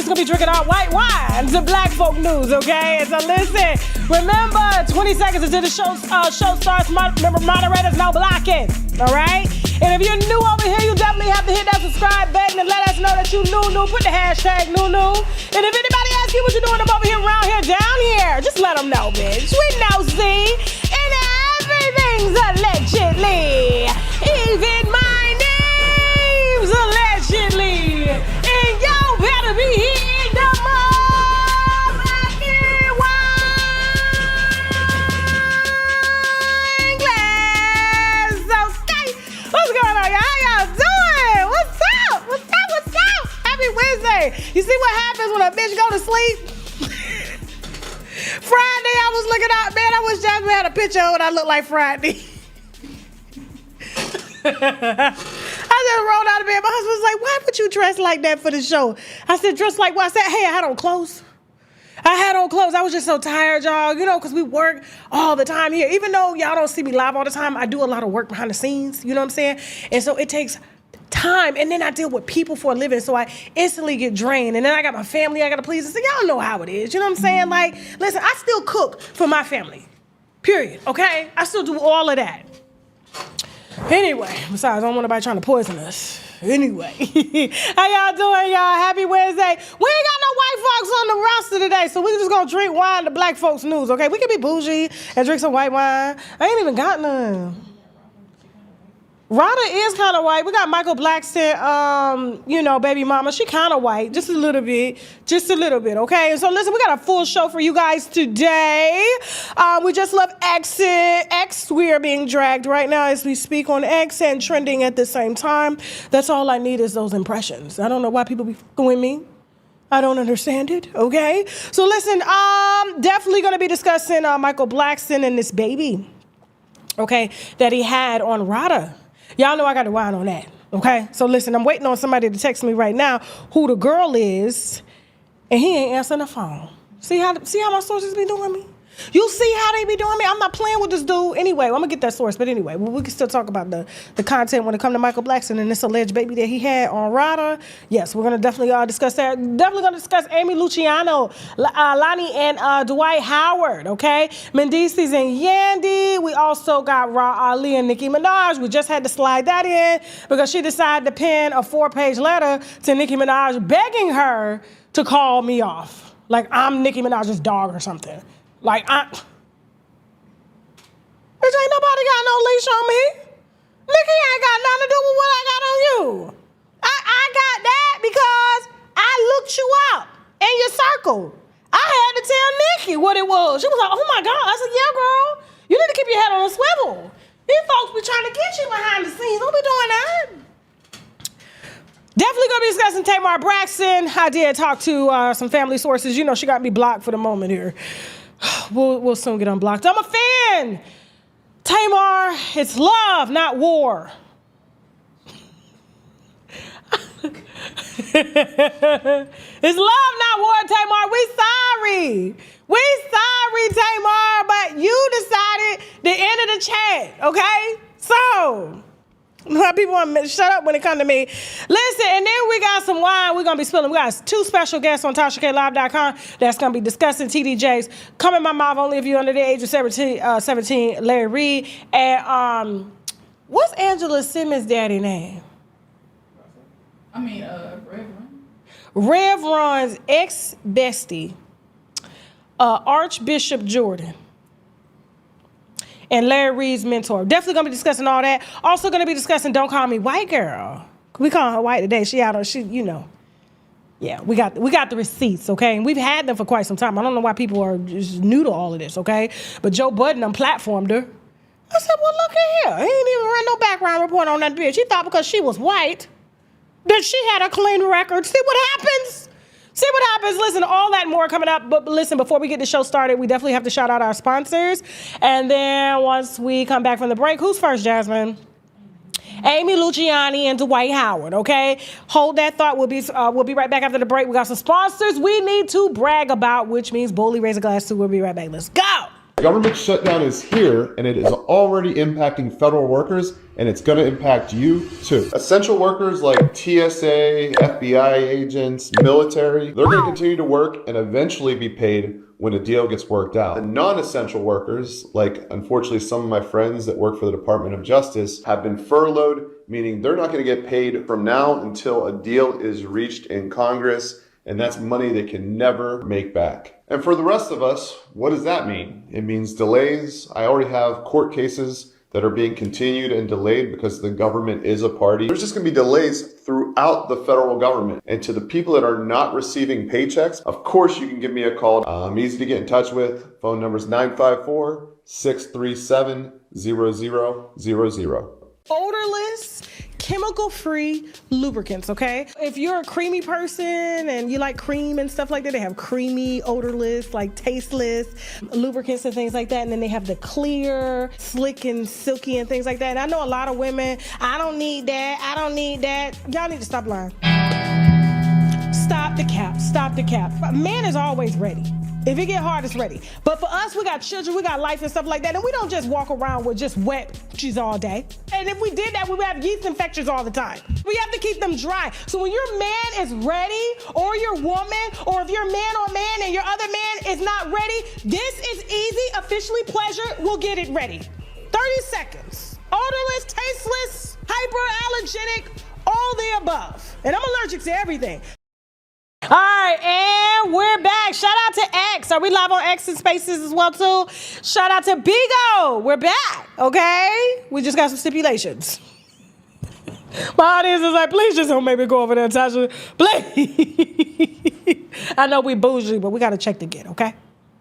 just gonna be drinking our white wine to black folk news, okay? And so listen, remember, 20 seconds until the show starts. Remember, moderators no blocking, all right? And if you're new over here, you definitely have to hit that subscribe button and let us know that you new. Put the hashtag new. And if anybody asks you what you're doing up over here, around here, down here, just let them know, bitch. We know, see? And everything's allegedly. Even my name's allegedly. And y'all better be hitting the motherfucking wine glass. Okay. What's going on, y'all? How y'all doing? What's up? Happy Wednesday. You see what happens when a bitch go to sleep? Friday, I was looking out, man. I wish Jasmine had a picture of what I look like Friday. I just rolled out of bed. My husband was like, why would you dress like that for the show? I said, dress like what? I said, hey, I had on clothes. I was just so tired, y'all, you know, because we work all the time here. Even though y'all don't see me live all the time, I do a lot of work behind the scenes, you know what I'm saying? And so it takes time, and then I deal with people for a living, so I instantly get drained. And then I got my family I got to please. So y'all know how it is, you know what I'm saying? Like, listen, I still cook for my family, period, okay? I still do all of that. Anyway, besides, I don't want nobody trying to poison us. Anyway, how y'all doing, y'all? Happy Wednesday. We ain't got no white folks on the roster today, so we just gonna drink wine to black folks news, okay? We can be bougie and drink some white wine. I ain't even got none. Rada is kind of white. We got Michael Blackson, you know, baby mama. She kind of white, just a little bit, okay? And so listen, we got a full show for you guys today. We just love X. We are being dragged right now as we speak on X and trending at the same time. That's all I need is those impressions. I don't know why people be fucking with me. I don't understand it, okay? So listen, definitely going to be discussing Michael Blackson and this baby, okay, that he had on Rada. Y'all know I got to wine on that, okay? So listen, I'm waiting on somebody to text me right now who the girl is, and he ain't answering the phone. See how my sources be doing me? You see how they be doing me? I'm not playing with this dude. Anyway, I'm going to get that source, but anyway, we can still talk about the content when it comes to Michael Blackson and this alleged baby that he had on Rada. Yes, we're going to definitely discuss that. Definitely going to discuss Amy Luciano, Lonnie, and Dwight Howard, okay? Mendices and Yandy. We also got Ra Ali and Nicki Minaj. We just had to slide that in because she decided to pen a 4-page letter to Nicki Minaj begging her to call me off. Like I'm Nicki Minaj's dog or something. Like, bitch, ain't nobody got no leash on me. Nicki ain't got nothing to do with what I got on you. I got that because I looked you up in your circle. I had to tell Nicki what it was. She was like, oh my God. I said, yeah, girl. You need to keep your head on a swivel. These folks be trying to get you behind the scenes. Don't be doing that. Definitely going to be discussing Tamar Braxton. I did talk to some family sources. You know, she got me blocked for the moment here. We'll soon get unblocked. I'm a fan. Tamar, it's love, not war. It's love, not war, Tamar. We sorry. Tamar, but you decided the end of the chat, okay? So, people want to shut up when it comes to me. Listen, and then we got some wine we're going to be spilling. We got 2 special guests on TashaKLive.com that's going to be discussing TDJs. Come in my mouth only if you're under the age of 17, Larry Reid. And what's Angela Simmons' daddy name? Rev Run. Rev Run's ex-bestie, Archbishop Jordan. And Larry Reid's mentor. Definitely going to be discussing all that. Also going to be discussing Don't Call Me White Girl. We call her white today. You know. Yeah, we got the receipts, okay? And we've had them for quite some time. I don't know why people are just new to all of this, okay? But Joe Budden platformed her. I said, well, look at here. He ain't even run no background report on that bitch. He thought because she was white that she had a clean record. See what happens? Listen, all that and more coming up. But listen, before we get the show started, we definitely have to shout out our sponsors. And then once we come back from the break, who's first, Jasmine? Amy Luciani and Dwight Howard, okay? Hold that thought. We'll be right back after the break. We got some sponsors we need to brag about, which means boldly raise a glass to. We'll be right back. Let's go. Government shutdown is here, and it is already impacting federal workers and it's going to impact you too. Essential workers like TSA, FBI agents, military, they're going to continue to work and eventually be paid when a deal gets worked out. The non-essential workers, like unfortunately some of my friends that work for the Department of Justice, have been furloughed, meaning they're not going to get paid from now until a deal is reached in Congress, and that's money they can never make back. And for the rest of us, what does that mean? It means delays. I already have court cases that are being continued and delayed because the government is a party. There's just gonna be delays throughout the federal government. And to the people that are not receiving paychecks, of course you can give me a call. I'm easy to get in touch with. Phone number is 954-637-0000. Odorless, chemical-free lubricants, okay? If you're a creamy person and you like cream and stuff like that, they have creamy, odorless, like tasteless lubricants and things like that. And then they have the clear, slick and silky and things like that. And I know a lot of women, I don't need that, I don't need that. Y'all need to stop lying. Stop the cap, stop the cap. A man is always ready. If it get hard, it's ready. But for us, we got children, we got life and stuff like that, and we don't just walk around with just wet cheese all day. And if we did that, we would have yeast infections all the time. We have to keep them dry. So when your man is ready, or your woman, or if you're man on man and your other man is not ready, this is easy. Officially Pleasure will get it ready. 30 seconds. Odorless, tasteless, hyperallergenic, all the above. And I'm allergic to everything. All right, and we're back. Shout out to X. Are we live on X and Spaces as well, too? Shout out to Bigo. We're back, okay? We just got some stipulations. My audience is like, please just don't make me go over there, Tasha. Please. I know we bougie, but we got to check the get, okay?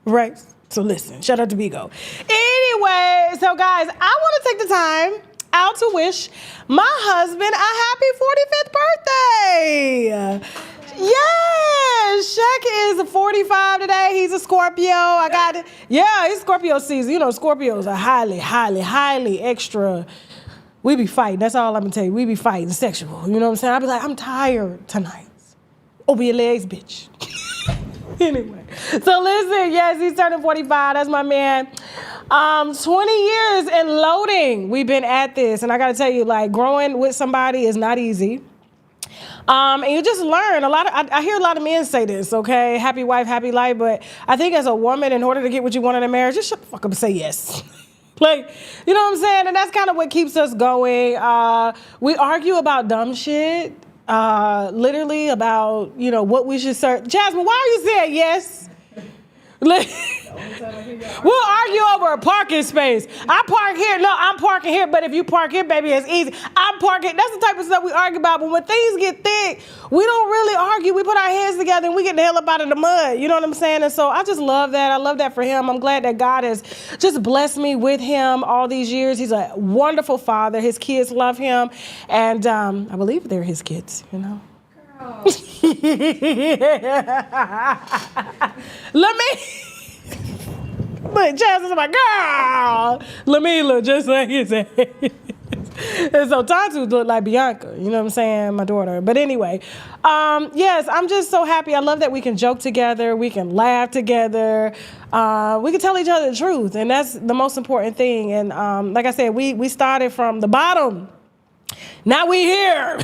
Right? So listen, shout out to Bigo. Anyway, so guys, I want to take the time out to wish my husband a happy 45th birthday. Yes, Shaq is 45 today. He's a Scorpio. It's Scorpio season. You know, Scorpios are highly extra. We be fighting. That's all I'm gonna tell you. We be fighting sexual. You know what I'm saying? I be like, I'm tired tonight. Open your legs, bitch. Anyway, so listen, yes, he's turning 45. That's my man. 20 years and loading. We've been at this, and I gotta tell you, like, growing with somebody is not easy. And you just learn a lot. I hear a lot of men say this, okay? Happy wife, happy life. But I think as a woman, in order to get what you want in a marriage, just shut the fuck up and say yes. Like, you know what I'm saying? And that's kind of what keeps us going. We argue about dumb shit, literally about, you know, what we should serve. Jasmine, why are you saying yes? We'll argue over a parking space. I park here. No, I'm parking here. But if you park here, baby, it's easy. I'm parking. That's the type of stuff we argue about. But when things get thick, we don't really argue. We put our heads together and we get the hell up out of the mud. You know what I'm saying? And so I just love that. I love that for him. I'm glad that God has just blessed me with him all these years. He's a wonderful father. His kids love him. And I believe they're his kids, you know. Let me look, Jasmine's my girl. Let me look just like his ass. And so Tantu look like Bianca, you know what I'm saying, my daughter. But anyway, yes, I'm just so happy. I love that we can joke together, we can laugh together, we can tell each other the truth, and that's the most important thing. And like I said, we started from the bottom. Now we here.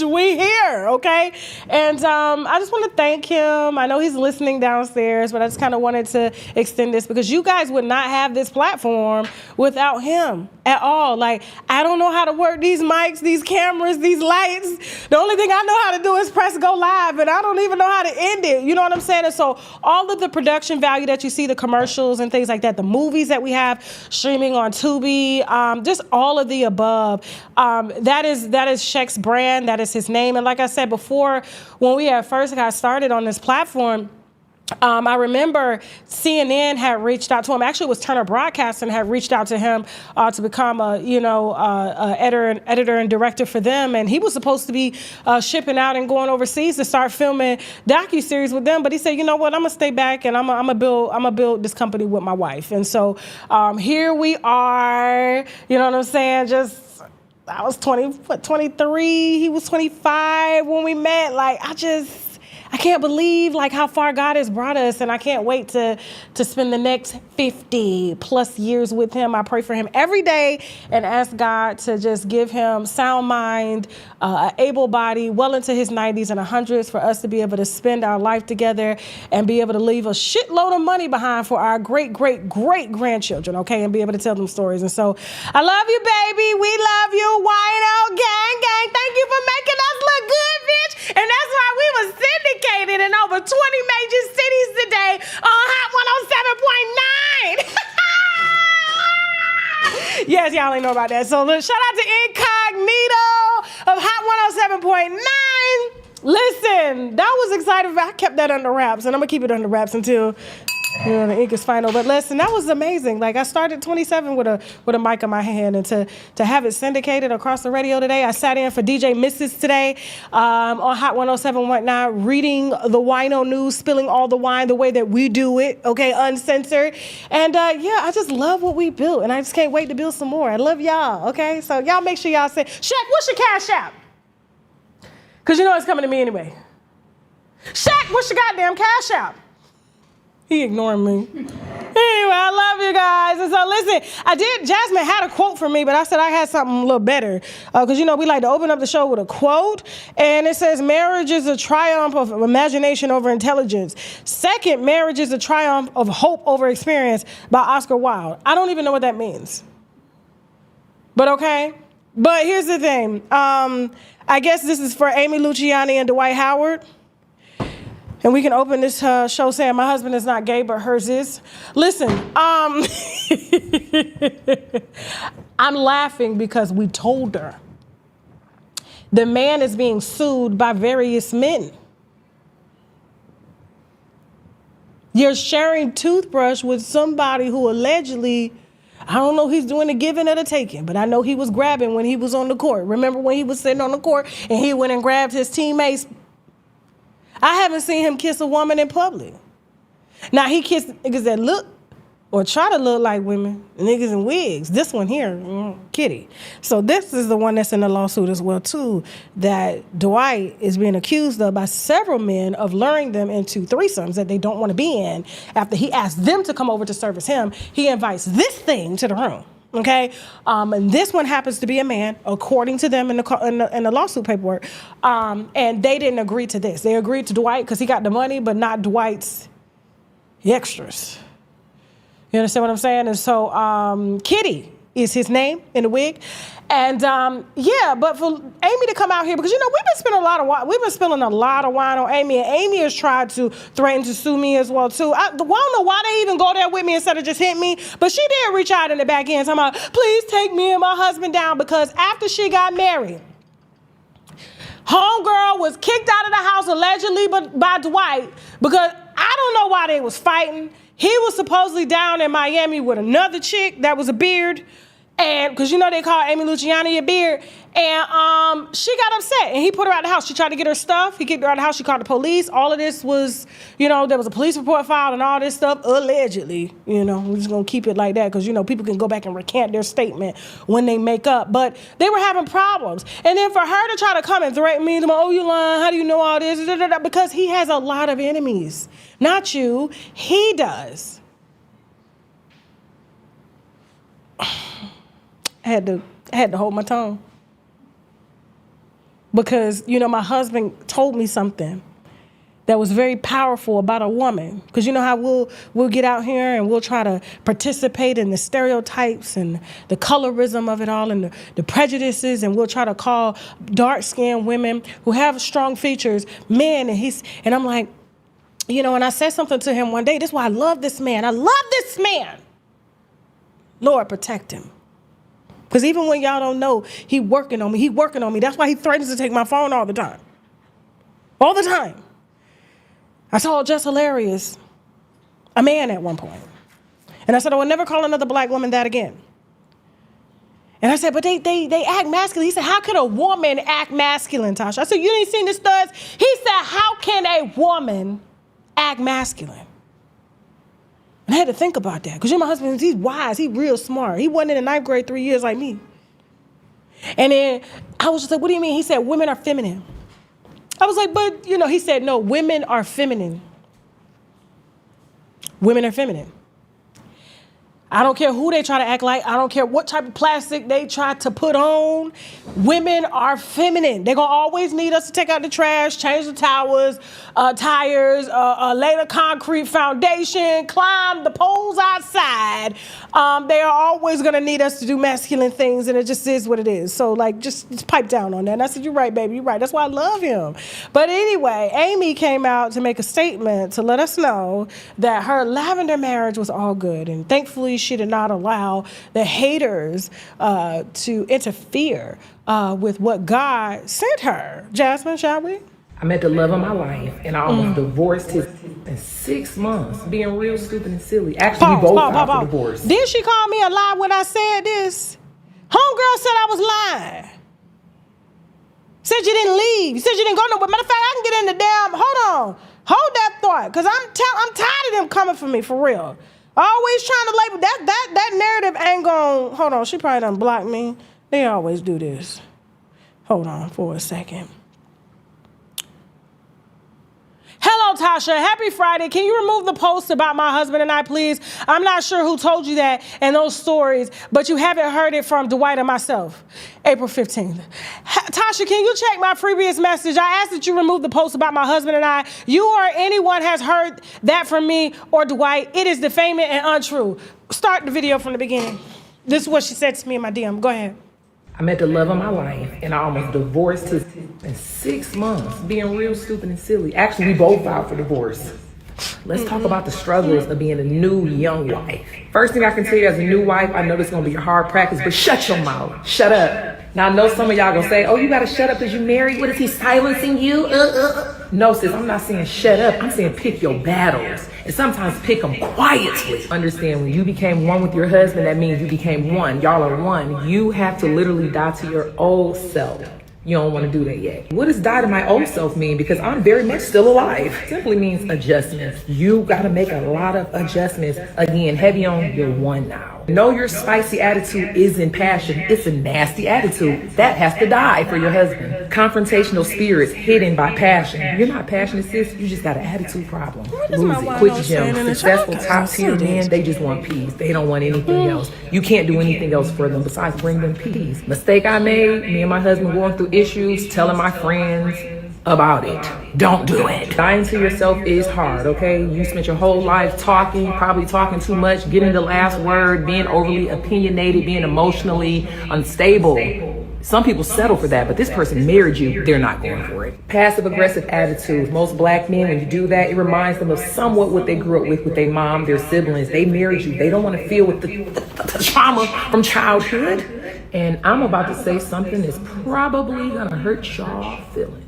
We here, okay? And I just want to thank him. I know he's listening downstairs, but I just kind of wanted to extend this because you guys would not have this platform without him at all. Like, I don't know how to work these mics, these cameras, these lights. The only thing I know how to do is press go live, and I don't even know how to end it. You know what I'm saying? And so all of the production value that you see, the commercials and things like that, the movies that we have streaming on Tubi, just all of the above, that is Shaq's brand. That is his name. And like I said before, when we had first got started on this platform, I remember CNN had reached out to him. Actually, it was Turner Broadcasting had reached out to him to become a editor and director for them. And he was supposed to be shipping out and going overseas to start filming docuseries with them. But he said, you know what, I'm gonna stay back and I'm gonna build this company with my wife. And so here we are. You know what I'm saying? I was 23, he was 25 when we met. Like, can't believe like how far God has brought us, and I can't wait to spend the next 50 plus years with him. I pray for him every day and ask God to just give him sound mind, an able body, well into his 90s and 100s, for us to be able to spend our life together and be able to leave a shitload of money behind for our great grandchildren, okay, and be able to tell them stories. And so I love you, baby. We love you. Wino gang. Thank you for making us look good, bitch. And that's why we were syndicated in over 20 major cities today on Hot 107.9. Yes, y'all ain't know about that. So look, shout out to Incognito of Hot 107.9. Listen, that was exciting. I kept that under wraps, and I'm gonna keep it under wraps until the ink is final. But listen, that was amazing. Like, I started 27 with a mic in my hand, and to have it syndicated across the radio today. I sat in for DJ Mrs. today on Hot 107.9, reading the wino news, spilling all the wine the way that we do it, okay, uncensored. And yeah, I just love what we built, and I just can't wait to build some more. I love y'all, okay? So y'all make sure y'all say, Shaq, what's your Cash App? Because you know it's coming to me anyway. Shaq, what's your goddamn Cash App? He ignoring me. Anyway, I love you guys. And so listen, Jasmine had a quote for me, but I said I had something a little better. Because, you know, we like to open up the show with a quote. And it says, marriage is a triumph of imagination over intelligence. Second, marriage is a triumph of hope over experience, by Oscar Wilde. I don't even know what that means. But okay. But here's the thing. I guess this is for Amy Luciani and Dwight Howard. And we can open this show saying my husband is not gay, but hers is. Listen, I'm laughing because we told her. The man is being sued by various men. You're sharing toothbrush with somebody who allegedly, I don't know if he's doing the giving or the taking, but I know he was grabbing when he was on the court. Remember when he was sitting on the court and he went and grabbed his teammates? I haven't seen him kiss a woman in public. Now, he kissed niggas that look or try to look like women, niggas in wigs. This one here, Kitty. So this is the one that's in the lawsuit as well, too, that Dwight is being accused of by several men of luring them into threesomes that they don't want to be in. After he asked them to come over to service him, he invites this thing to the room. Okay, and this one happens to be a man, according to them in the lawsuit paperwork. And they didn't agree to this. They agreed to Dwight because he got the money, but not Dwight's extras. You understand what I'm saying? And so Kitty is his name in the wig. And yeah, but for Amy to come out here, because, you know, we've been spilling a lot of wine on Amy, and Amy has tried to threaten to sue me as well, too. I don't know why they even go there with me instead of just hit me, but she did reach out in the back end talking about, please take me and my husband down, because after she got married, homegirl was kicked out of the house allegedly by Dwight, because I don't know why they was fighting. He was supposedly down in Miami with another chick that was a beard. And because, you know, they call Amy Luciani a beard. And she got upset and he put her out of the house. She tried to get her stuff. He kicked her out of the house. She called the police. All of this was, you know, there was a police report filed and all this stuff, allegedly. You know, we're just going to keep it like that because, you know, people can go back and recant their statement when they make up. But they were having problems. And then for her to try to come and threaten me, oh, you lying, how do you know all this? Because he has a lot of enemies. Not you. He does. I had to hold my tongue because, you know, my husband told me something that was very powerful about a woman. Because you know how we'll get out here and we'll try to participate in the stereotypes and the colorism of it all and the prejudices, and we'll try to call dark-skinned women who have strong features men. And I'm like, you know, and I said something to him one day. This is why I love this man. I love this man. Lord, protect him. Because even when y'all don't know, he working on me. That's why he threatens to take my phone all the time. All the time. I told Just Hilarious, a man at one point. And I said, I will never call another black woman that again. And I said, but they act masculine. He said, how can a woman act masculine, Tasha? I said, you ain't seen the studs? He said, how can a woman act masculine? And I had to think about that. Because, you know, my husband, he's wise. He's real smart. He wasn't in the 9th grade 3 years like me. And then I was just like, what do you mean? He said, women are feminine. I was like, but, you know, he said, no, women are feminine. Women are feminine. I don't care who they try to act like. I don't care what type of plastic they try to put on. Women are feminine. They're going to always need us to take out the trash, change the tires, lay the concrete foundation, climb the poles outside. They are always going to need us to do masculine things, and it just is what it is. So, like, just pipe down on that. And I said, you're right, baby, you're right. That's why I love him. But anyway, Amy came out to make a statement to let us know that her lavender marriage was all good. And thankfully, she did not allow the haters to interfere with what God sent her. Jasmine, shall we? I met the love of my life, and I almost divorced him in 6 months, being real stupid and silly. Actually, we both filed for divorce. Did she call me a lie when I said this? Homegirl said I was lying. Said you didn't leave. You said you didn't go nowhere. Matter of fact, I can get in the damn, hold on. Hold that thought, because I'm tired of them coming for me, for real. Always trying to label that narrative ain't gon', hold on, she probably done blocked me. They always do this. Hold on for a second. Hello, Tasha. Happy Friday. Can you remove the post about my husband and I, please? I'm not sure who told you that and those stories, but you haven't heard it from Dwight or myself. April 15th. Tasha, can you check my previous message? I asked that you remove the post about my husband and I. You or anyone has heard that from me or Dwight. It is defaming and untrue. Start the video from the beginning. This is what she said to me in my DM. Go ahead. I met the love of my life, and I almost divorced him in 6 months, being real stupid and silly. Actually, we both filed for divorce. Let's talk about the struggles of being a new young wife. First thing I can tell you as a new wife, I know this is going to be a hard practice, but shut your mouth. Shut up. Now, I know some of y'all going to say, oh, you got to shut up because you married. What, is he silencing you? No, sis, I'm not saying shut up. I'm saying pick your battles. And sometimes pick them quietly. Understand, when you became one with your husband, that means you became one. Y'all are one. You have to literally die to your old self. You don't want to do that yet. What does die to my old self mean? Because I'm very much still alive. Simply means adjustments. You got to make a lot of adjustments. Again, heavy on your one now. Know your spicy attitude isn't passion. It's a nasty attitude. That has to die for your husband. Confrontational spirits hidden by passion. You're not passionate, sis. You just got an attitude problem. Lose it. Quit gym. Successful top tier men, they just want peace. They don't want anything else. You can't do anything else for them besides bring them peace. Mistake I made, me and my husband going through issues, telling my friends about it. Don't do it. Dying to yourself is hard, okay? You spent your whole life talking, probably talking too much, getting the last word, being overly opinionated, being emotionally unstable. Some people settle for that, but this person married you, they're not going for it. Passive aggressive attitudes. Most black men, when you do that, it reminds them of somewhat what they grew up with their mom, their siblings. They married you. They don't want to feel with the trauma from childhood. And I'm about to say something that's probably gonna hurt y'all feelings.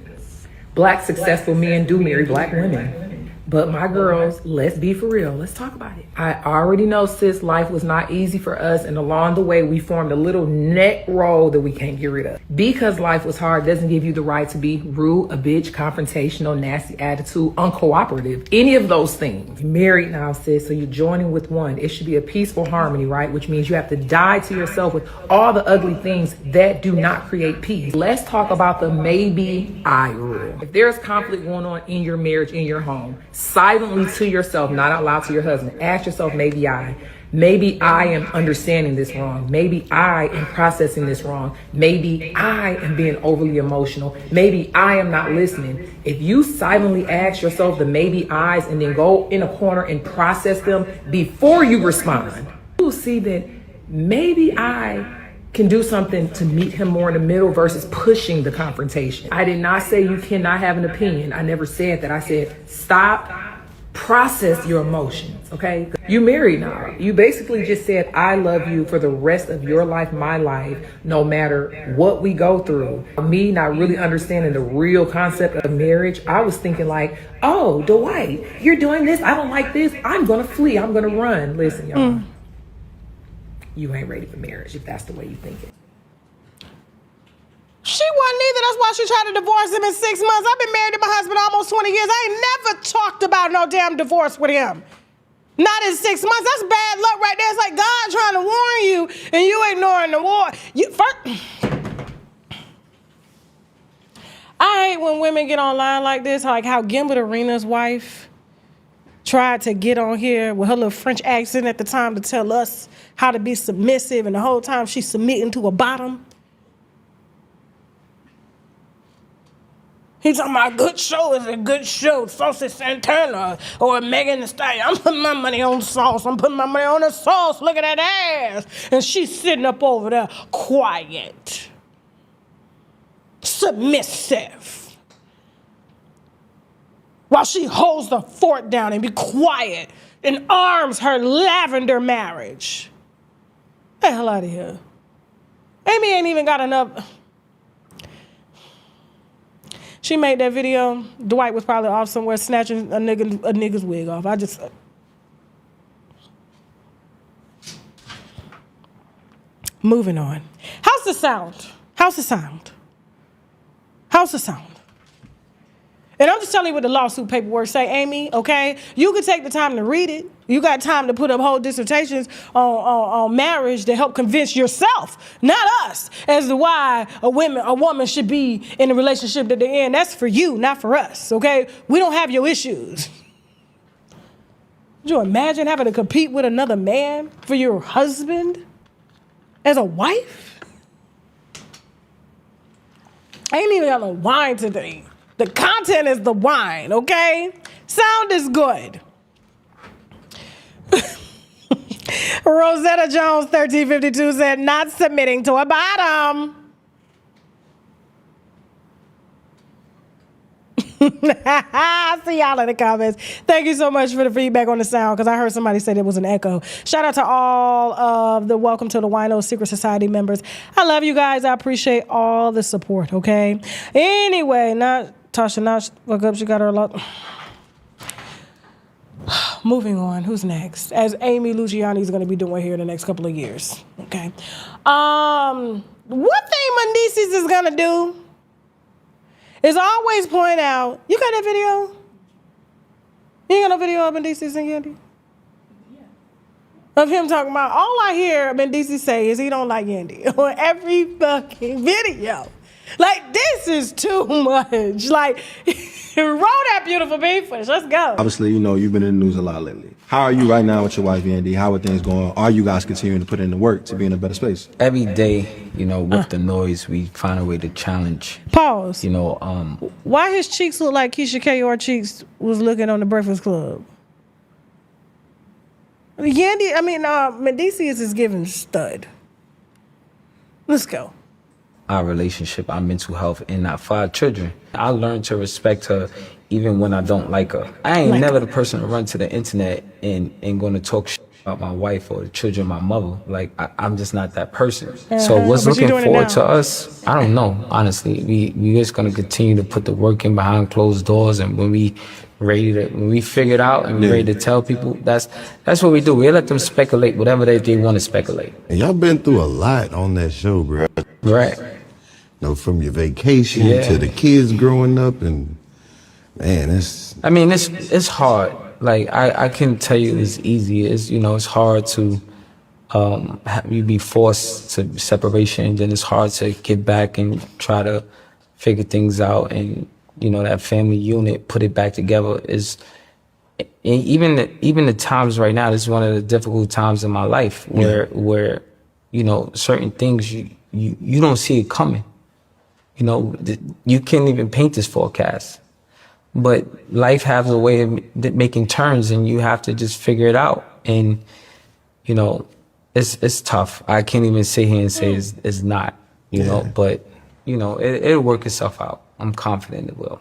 Black successful men do marry black women. But my girls, let's be for real. Let's talk about it. I already know, sis, life was not easy for us. And along the way, we formed a little neck roll that we can't get rid of. Because life was hard doesn't give you the right to be rude, a bitch, confrontational, nasty attitude, uncooperative. Any of those things. You're married now, sis, so you're joining with one. It should be a peaceful harmony, right? Which means you have to die to yourself with all the ugly things that do not create peace. Let's talk about the maybe I rule. If there's conflict going on in your marriage, in your home, silently to yourself, not out loud to your husband, ask yourself, maybe I am understanding this wrong. Maybe I am processing this wrong. Maybe I am being overly emotional. Maybe I am not listening. If you silently ask yourself the maybe I's and then go in a corner and process them before you respond, you will see that maybe I can do something to meet him more in the middle versus pushing the confrontation. I did not say you cannot have an opinion. I never said that. I said, stop, process your emotions, okay? You married now. You basically just said, I love you for the rest of your life, my life, no matter what we go through. Me not really understanding the real concept of marriage, I was thinking like, oh, Dwight, you're doing this. I don't like this. I'm gonna flee. I'm gonna run. Listen, y'all. You ain't ready for marriage if that's the way you think it. She wasn't either. That's why she tried to divorce him in 6 months. I've been married to my husband almost 20 years. I ain't never talked about no damn divorce with him. Not in 6 months. That's bad luck right there. It's like God trying to warn you and you ignoring the war. I hate when women get online like this, like how Gilbert Arenas' wife tried to get on here with her little French accent at the time to tell us how to be submissive, and the whole time she's submitting to a bottom. He's talking about a good show is a good show. Saucy Santana or Megan Thee Stallion. I'm putting my money on sauce. I'm putting my money on the sauce. Look at that ass. And she's sitting up over there quiet. Submissive. While she holds the fort down and be quiet and arms her lavender marriage. Get the hell out of here. Amy ain't even got enough. She made that video. Dwight was probably off somewhere snatching a nigga's wig off. Moving on. How's the sound? How's the sound? How's the sound? And I'm just telling you what the lawsuit paperwork say, Amy, okay? You can take the time to read it. You got time to put up whole dissertations on marriage to help convince yourself, not us, as to why a woman should be in a relationship that they're in. That's for you, not for us, okay? We don't have your issues. Could you imagine having to compete with another man for your husband as a wife? I ain't even got no wine today. The content is the wine, okay? Sound is good. Rosetta Jones 1352 said, not submitting to a bottom. See y'all in the comments. Thank you so much for the feedback on the sound, because I heard somebody say there was an echo. Shout out to all of the Welcome to the Wino Secret Society members. I love you guys. I appreciate all the support, okay? Anyway, Tasha, look up. She got her a lot. Moving on. Who's next? As Amy Luciani is going to be doing here in the next couple of years. Okay. What thing Mendices is going to do is always point out, you got that video? You ain't got no video of Mendices and Yandy? Of him talking about, all I hear Mendices say is he don't like Yandy on every fucking video. Like, this is too much. Like, roll that beautiful beef footage. Let's go. Obviously, you've been in the news a lot lately. How are you right now with your wife, Yandy? How are things going? Are you guys continuing to put in the work to be in a better space? Every day, with the noise, we find a way to challenge. Pause. Why his cheeks look like Keisha K. or cheeks was looking on the Breakfast Club? Yandy, Mendices is giving stud. Let's go. Our relationship, our mental health, and for our children. I learned to respect her even when I don't like her. I ain't never the person to run to the internet and going to talk shit about my wife or the children, my mother. Like, I'm just not that person. So what's looking forward to us? I don't know, honestly. We just going to continue to put the work in behind closed doors, and when we figure it out and we're ready to tell people, that's what we do. We let them speculate whatever they want to speculate. And y'all been through a lot on that show, bro. Right. From your vacation to the kids growing up, and man, it's hard. Like, I can tell you it's easy. It's hard to you be forced to separation, and then it's hard to get back and try to figure things out, and that family unit, put it back together is. Even the times right now, this is one of the difficult times in my life where certain things you don't see it coming. You can't even paint this forecast, but life has a way of making turns, and you have to just figure it out. And it's tough. I can't even sit here and say it's not, but it'll work itself out. I'm confident it will.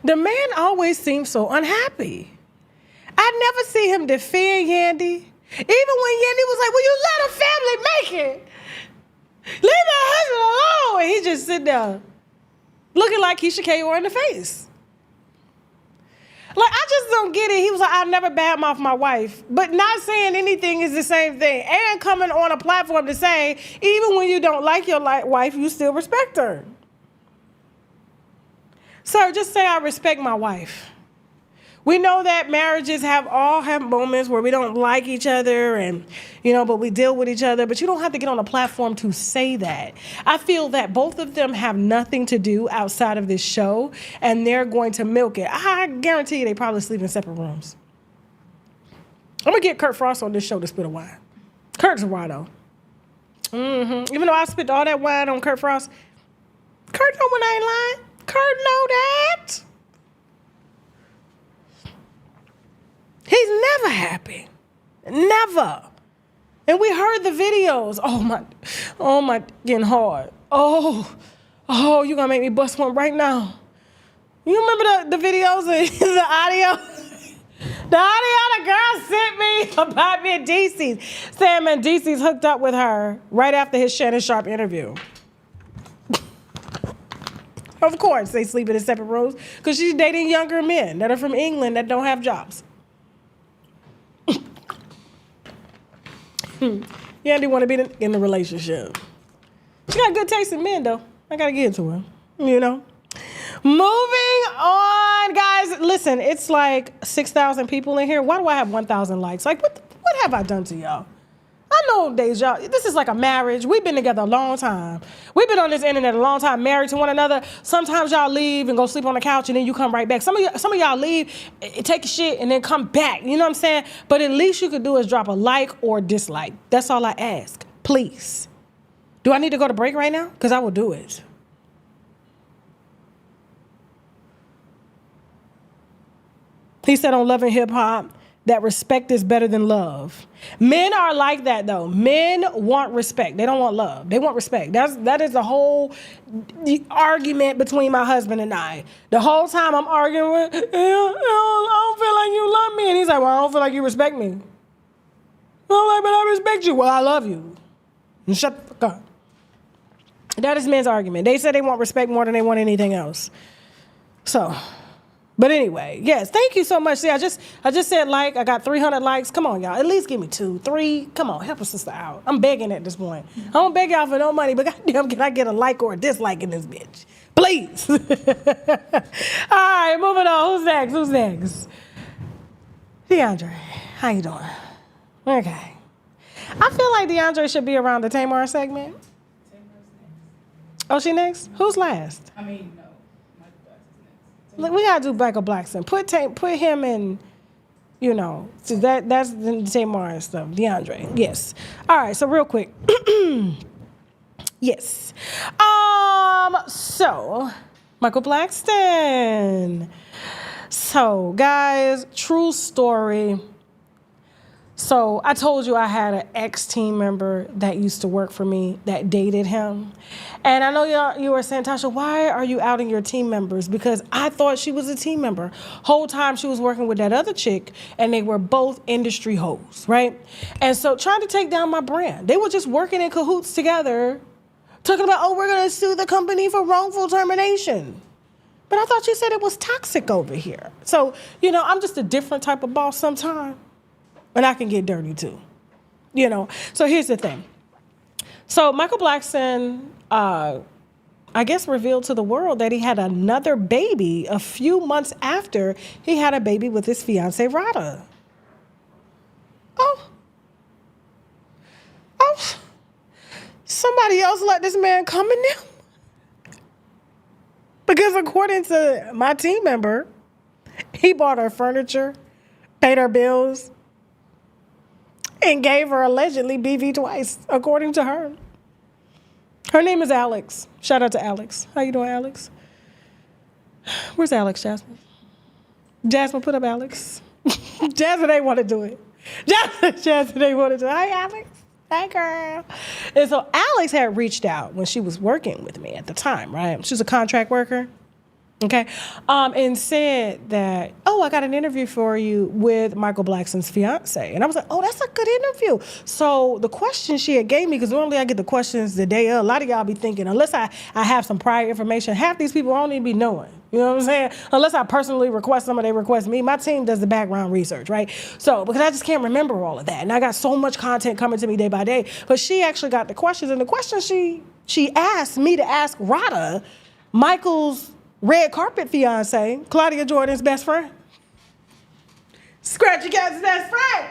The man always seems so unhappy. I never see him defend Yandy. Even when Yandy was like, "Will you let a family make it? Leave my husband alone." And he just sit there looking like Keisha K. or in the face. Like, I just don't get it. He was like, "I'll never badmouth my wife." But not saying anything is the same thing. And coming on a platform to say, even when you don't like your wife, you still respect her. Sir, just say, "I respect my wife." We know that marriages all have moments where we don't like each other and, but we deal with each other. But you don't have to get on a platform to say that. I feel that both of them have nothing to do outside of this show, and they're going to milk it. I guarantee you they probably sleep in separate rooms. I'm going to get Kurt Frost on this show to spit a wine. Kurt's a wino. Even though I spit all that wine on Kurt Frost, Kurt know when I ain't lying. Kurt know that. He's never happy. Never. And we heard the videos. Oh my, getting hard. Oh, you're going to make me bust one right now. You remember the videos, the audio? The audio the girl sent me about me and DC's. Saying, man, DC's hooked up with her right after his Shannon Sharp interview. Of course, they sleep in separate rooms because she's dating younger men that are from England that don't have jobs. Yeah, they want to be in a relationship. She got good taste in men, though. I got to give it to her, Moving on, guys. Listen, it's like 6,000 people in here. Why do I have 1,000 likes? Like, what have I done to y'all? I know, Deja, this is like a marriage. We've been together a long time. We've been on this internet a long time, married to one another. Sometimes y'all leave and go sleep on the couch, and then you come right back. Some of y'all leave, take a shit, and then come back. You know what I'm saying? But at least you could do is drop a like or dislike. That's all I ask. Please. Do I need to go to break right now? Because I will do it. He said on Love and Hip Hop that respect is better than love. Men are like that, though. Men want respect. They don't want love. They want respect. That is the whole argument between my husband and I. The whole time I'm arguing with, I don't feel like you love me. And he's like, well, I don't feel like you respect me. I'm like, but I respect you. Well, I love you. And shut the fuck up. That is men's argument. They say they want respect more than they want anything else. So... But anyway, yes, thank you so much. See, I just said like, I got 300 likes. Come on, y'all. At least give me 2, 3. Come on, help a sister out. I'm begging at this point. I don't beg y'all for no money, but goddamn, can I get a like or a dislike in this bitch? Please. All right, moving on. Who's next? DeAndre, how you doing? Okay. I feel like DeAndre should be around the Tamar segment. Tamar's next. Oh, she next? Who's last? I mean, no. Look, we gotta do Michael Blackson. Put him in, so that's the Tamar and stuff. DeAndre, yes. All right, so real quick, yes. So Michael Blackson. So guys, true story. So I told you I had an ex-team member that used to work for me that dated him. And I know you were saying, Tasha, why are you outing your team members? Because I thought she was a team member. Whole time she was working with that other chick, and they were both industry hoes, right? And so trying to take down my brand. They were just working in cahoots together, talking about, we're going to sue the company for wrongful termination. But I thought you said it was toxic over here. So, I'm just a different type of boss sometimes. And I can get dirty too, So here's the thing. So Michael Blackson, I guess, revealed to the world that he had another baby a few months after he had a baby with his fiancée, Rada. Oh. Somebody else let this man come in there? Because according to my team member, he bought her furniture, paid her bills, and gave her allegedly BV twice, according to her. Her name is Alex. Shout out to Alex. How you doing, Alex? Where's Alex, Jasmine? Jasmine, put up Alex. Jasmine ain't want to do it. Jasmine ain't want to do it. Hi, Alex. Hi, girl. And so Alex had reached out when she was working with me at the time, right? She was a contract worker. Okay, and said that, I got an interview for you with Michael Blackson's fiance. And I was like, that's a good interview. So the question she had gave me, because normally I get the questions the day of, a lot of y'all be thinking, unless I have some prior information, half these people don't even be knowing. You know what I'm saying? Unless I personally request them or they request me, my team does the background research, right? So, because I just can't remember all of that. And I got so much content coming to me day by day. But she actually got the questions. And the question she asked me to ask Rada, Michael's red carpet fiance, Claudia Jordan's best friend. Scratchy Cat's best friend.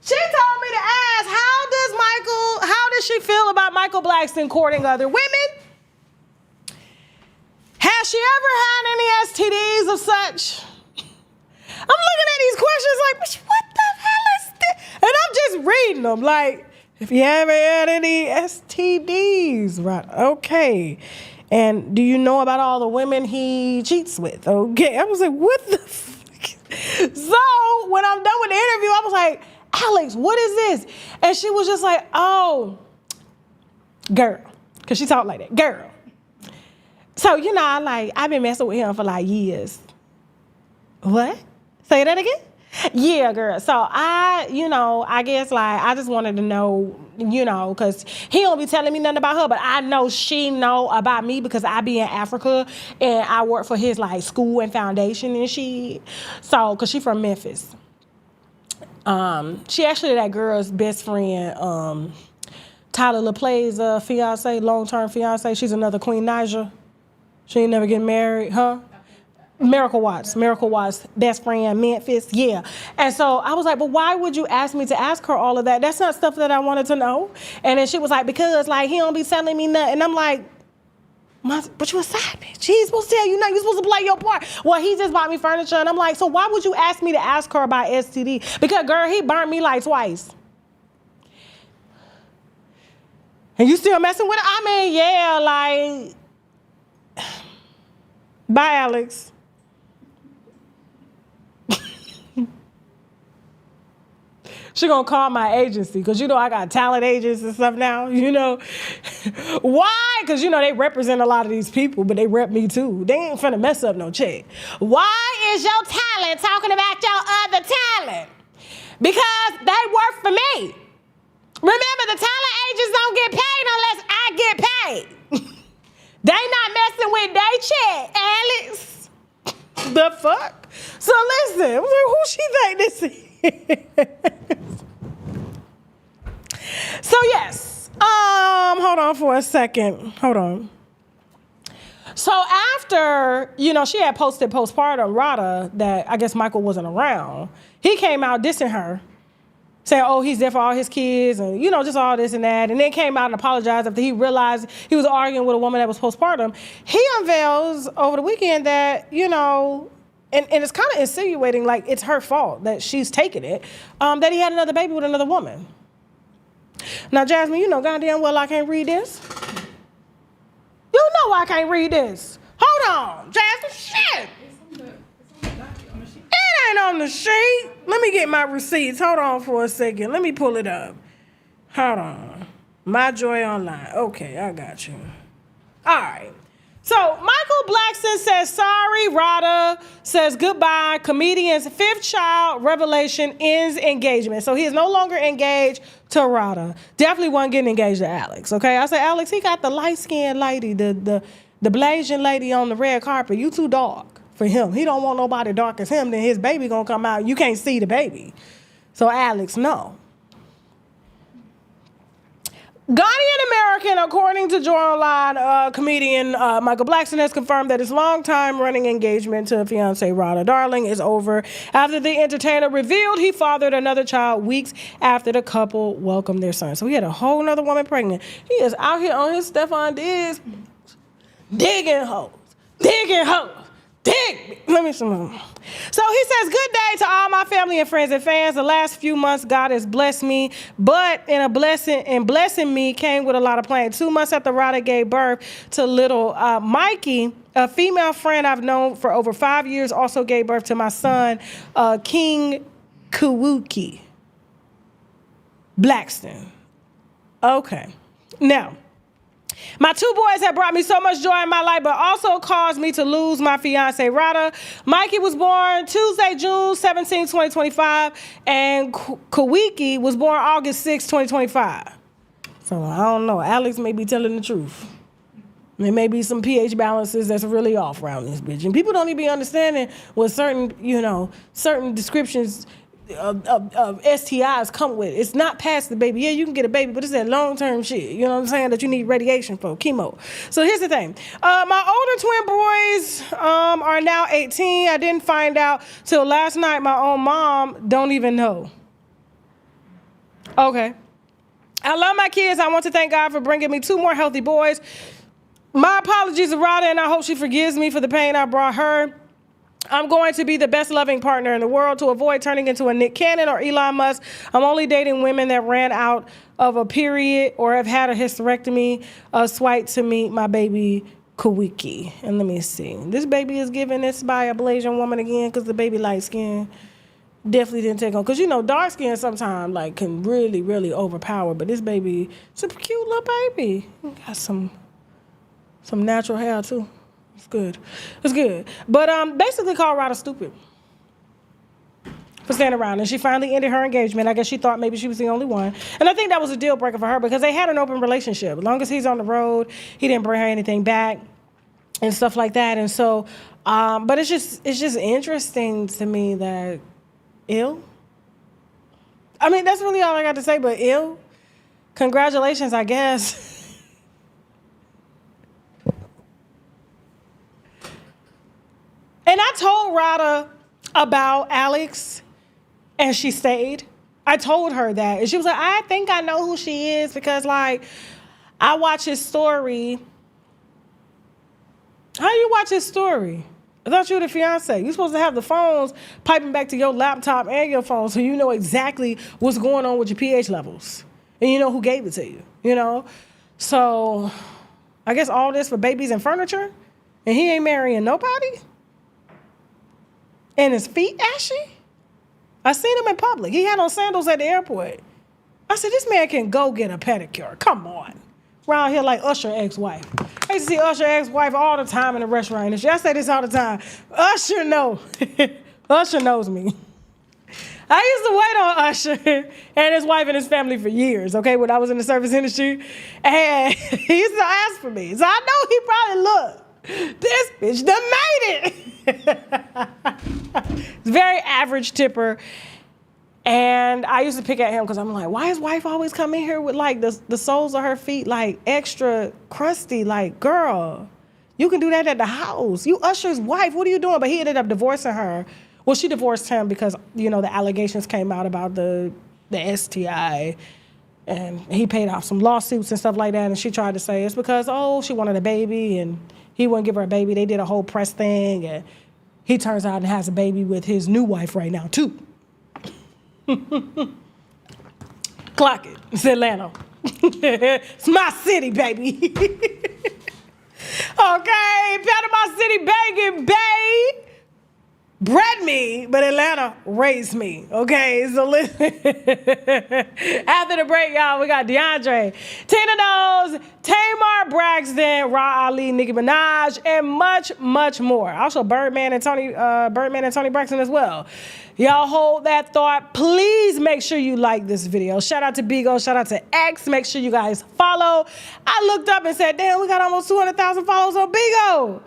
She told me to ask, how does she feel about Michael Blackson courting other women? Has she ever had any STDs of such? I'm looking at these questions like, what the hell is this? And I'm just reading them like, if you ever had any STDs, right? Okay. And do you know about all the women he cheats with? Okay. I was like, what the fuck? So when I'm done with the interview, I was like, Alex, what is this? And she was just like, oh, girl. Because she talked like that. Girl. So, I've been messing with him for like years. What? Say that again? Yeah, girl. So I guess like I just wanted to know, because he don't be telling me nothing about her, but I know she know about me because I be in Africa and I work for his like school and foundation and shit. So, cause she from Memphis. She actually that girl's best friend, Tyler LaPlay's fiance, long-term fiance. She's another Queen Naija. She ain't never getting married, huh? Miracle Watts, best friend, Memphis, yeah. And so I was like, but why would you ask me to ask her all of that? That's not stuff that I wanted to know. And then she was like, because like he don't be telling me nothing. And I'm like, but you a side bitch. He's supposed to tell you nothing. You're supposed to play your part. Well, he just bought me furniture. And I'm like, so why would you ask me to ask her about STD? Because girl, he burnt me like twice. And you still messing with it? I mean, yeah, like, bye, Alex. She gonna call my agency because I got talent agents and stuff now. Why? Because they represent a lot of these people, but they rep me too. They ain't finna mess up no check. Why is your talent talking about your other talent? Because they work for me. Remember, the talent agents don't get paid unless I get paid. They not messing with they check, Alex. The fuck? So listen, who she think this is? So yes, hold on for a second. Hold on. So after, she had posted postpartum Rada that I guess Michael wasn't around. He came out dissing her, saying, oh, he's there for all his kids and, just all this and that. And then came out and apologized after he realized he was arguing with a woman that was postpartum. He unveils over the weekend that, and it's kind of insinuating like it's her fault that she's taking it, that he had another baby with another woman. Now, Jasmine, goddamn well I can't read this. You know I can't read this. Hold on, Jasmine, shit. It ain't on the sheet. Let me get my receipts. Hold on for a second. Let me pull it up. Hold on. My Joy Online. Okay, I got you. All right. So Michael Blackson says sorry. Rada says goodbye. Comedian's fifth child revelation ends engagement. So he is no longer engaged to Rada. Definitely wasn't getting engaged to Alex. Okay, I said Alex, he got the light skinned lady, the Blasian lady on the red carpet. You too dark for him. He don't want nobody dark as him. Then his baby gonna come out. You can't see the baby. So Alex, no. Ghanaian American, according to Joy Online, comedian Michael Blackson has confirmed that his long-time running engagement to fiancée Rada Darling is over after the entertainer revealed he fathered another child weeks after the couple welcomed their son. So he had a whole nother woman pregnant. He is out here on his Stefan Diggs digging hoes. Let me see. So he says, good day to all my family and friends and fans. The last few months, God has blessed me, but blessing me came with a lot of pain. 2 months after Rada gave birth to little Mikey, a female friend I've known for over 5 years also gave birth to my son, King Kawuki Blackston. Okay. Now, my two boys have brought me so much joy in my life, but also caused me to lose my fiancée, Rada. Mikey was born Tuesday, June 17, 2025, and Kawiki was born August 6, 2025. So I don't know. Alex may be telling the truth. There may be some pH balances that's really off around this bitch. And people don't even be understanding what certain descriptions STIs come with. It's not past the baby. Yeah, you can get a baby, but it's that long-term shit. You know what I'm saying? That you need radiation for, chemo. So here's the thing. My older twin boys are now 18. I didn't find out till last night. My own mom don't even know. Okay. I love my kids. I want to thank God for bringing me 2 more healthy boys. My apologies to Rada, and I hope she forgives me for the pain I brought her. I'm going to be the best loving partner in the world to avoid turning into a Nick Cannon or Elon Musk. I'm only dating women that ran out of a period or have had a hysterectomy, swipe to meet my baby Kawiki. And let me see. This baby is given this by a Blasian woman again because the baby light skin definitely didn't take on. Because, you know, dark skin sometimes like can really, really overpower. But this baby, it's a cute little baby. Got some natural hair too. It's good. It's good. But basically Colorado stupid for standing around. And she finally ended her engagement. I guess she thought maybe she was the only one. And I think that was a deal breaker for her because they had an open relationship. As long as he's on the road, he didn't bring her anything back and stuff like that. And so, but it's just interesting to me that ill. I mean, that's really all I got to say, but ill. Congratulations, I guess. And I told Rada about Alex, and she stayed. I told her that. And she was like, I think I know who she is because, like, I watch his story. How you watch his story? I thought you were the fiance. You're supposed to have the phones piping back to your laptop and your phone so you know exactly what's going on with your pH levels. And you know who gave it to you, you know? So I guess all this for babies and furniture, and he ain't marrying nobody? And his feet ashy? I seen him in public. He had on sandals at the airport. I said, this man can go get a pedicure. Come on. Around here like Usher ex-wife. I used to see Usher ex-wife all the time in the restaurant industry. I say this all the time. Usher know. Usher knows me. I used to wait on Usher and his wife and his family for years, okay, when I was in the service industry. And he used to ask for me. So I know he probably looked. This bitch done made it. It's very average tipper. And I used to pick at him because I'm like, why his wife always come in here with like the soles of her feet like extra crusty? Like, girl, you can do that at the house. You Usher's wife, what are you doing? But he ended up divorcing her. Well, she divorced him because, you know, the allegations came out about the STI. And he paid off some lawsuits and stuff like that. And she tried to say it's because, she wanted a baby and he wouldn't give her a baby. They did a whole press thing. And he turns out and has a baby with his new wife right now, too. Clock it. It's Atlanta. It's my city, baby. Okay, Panama City, banging, babe. Bred me, but Atlanta raised me. Okay, so listen. After the break, y'all, we got DeAndre, Tina Knowles, Tamar Braxton, Ra Ali, Nicki Minaj, and much, much more. Also, Birdman and Tony Braxton as well. Y'all hold that thought. Please make sure you like this video. Shout out to Bigo. Shout out to X. Make sure you guys follow. I looked up and said, damn, we got almost 200,000 followers on Bigo.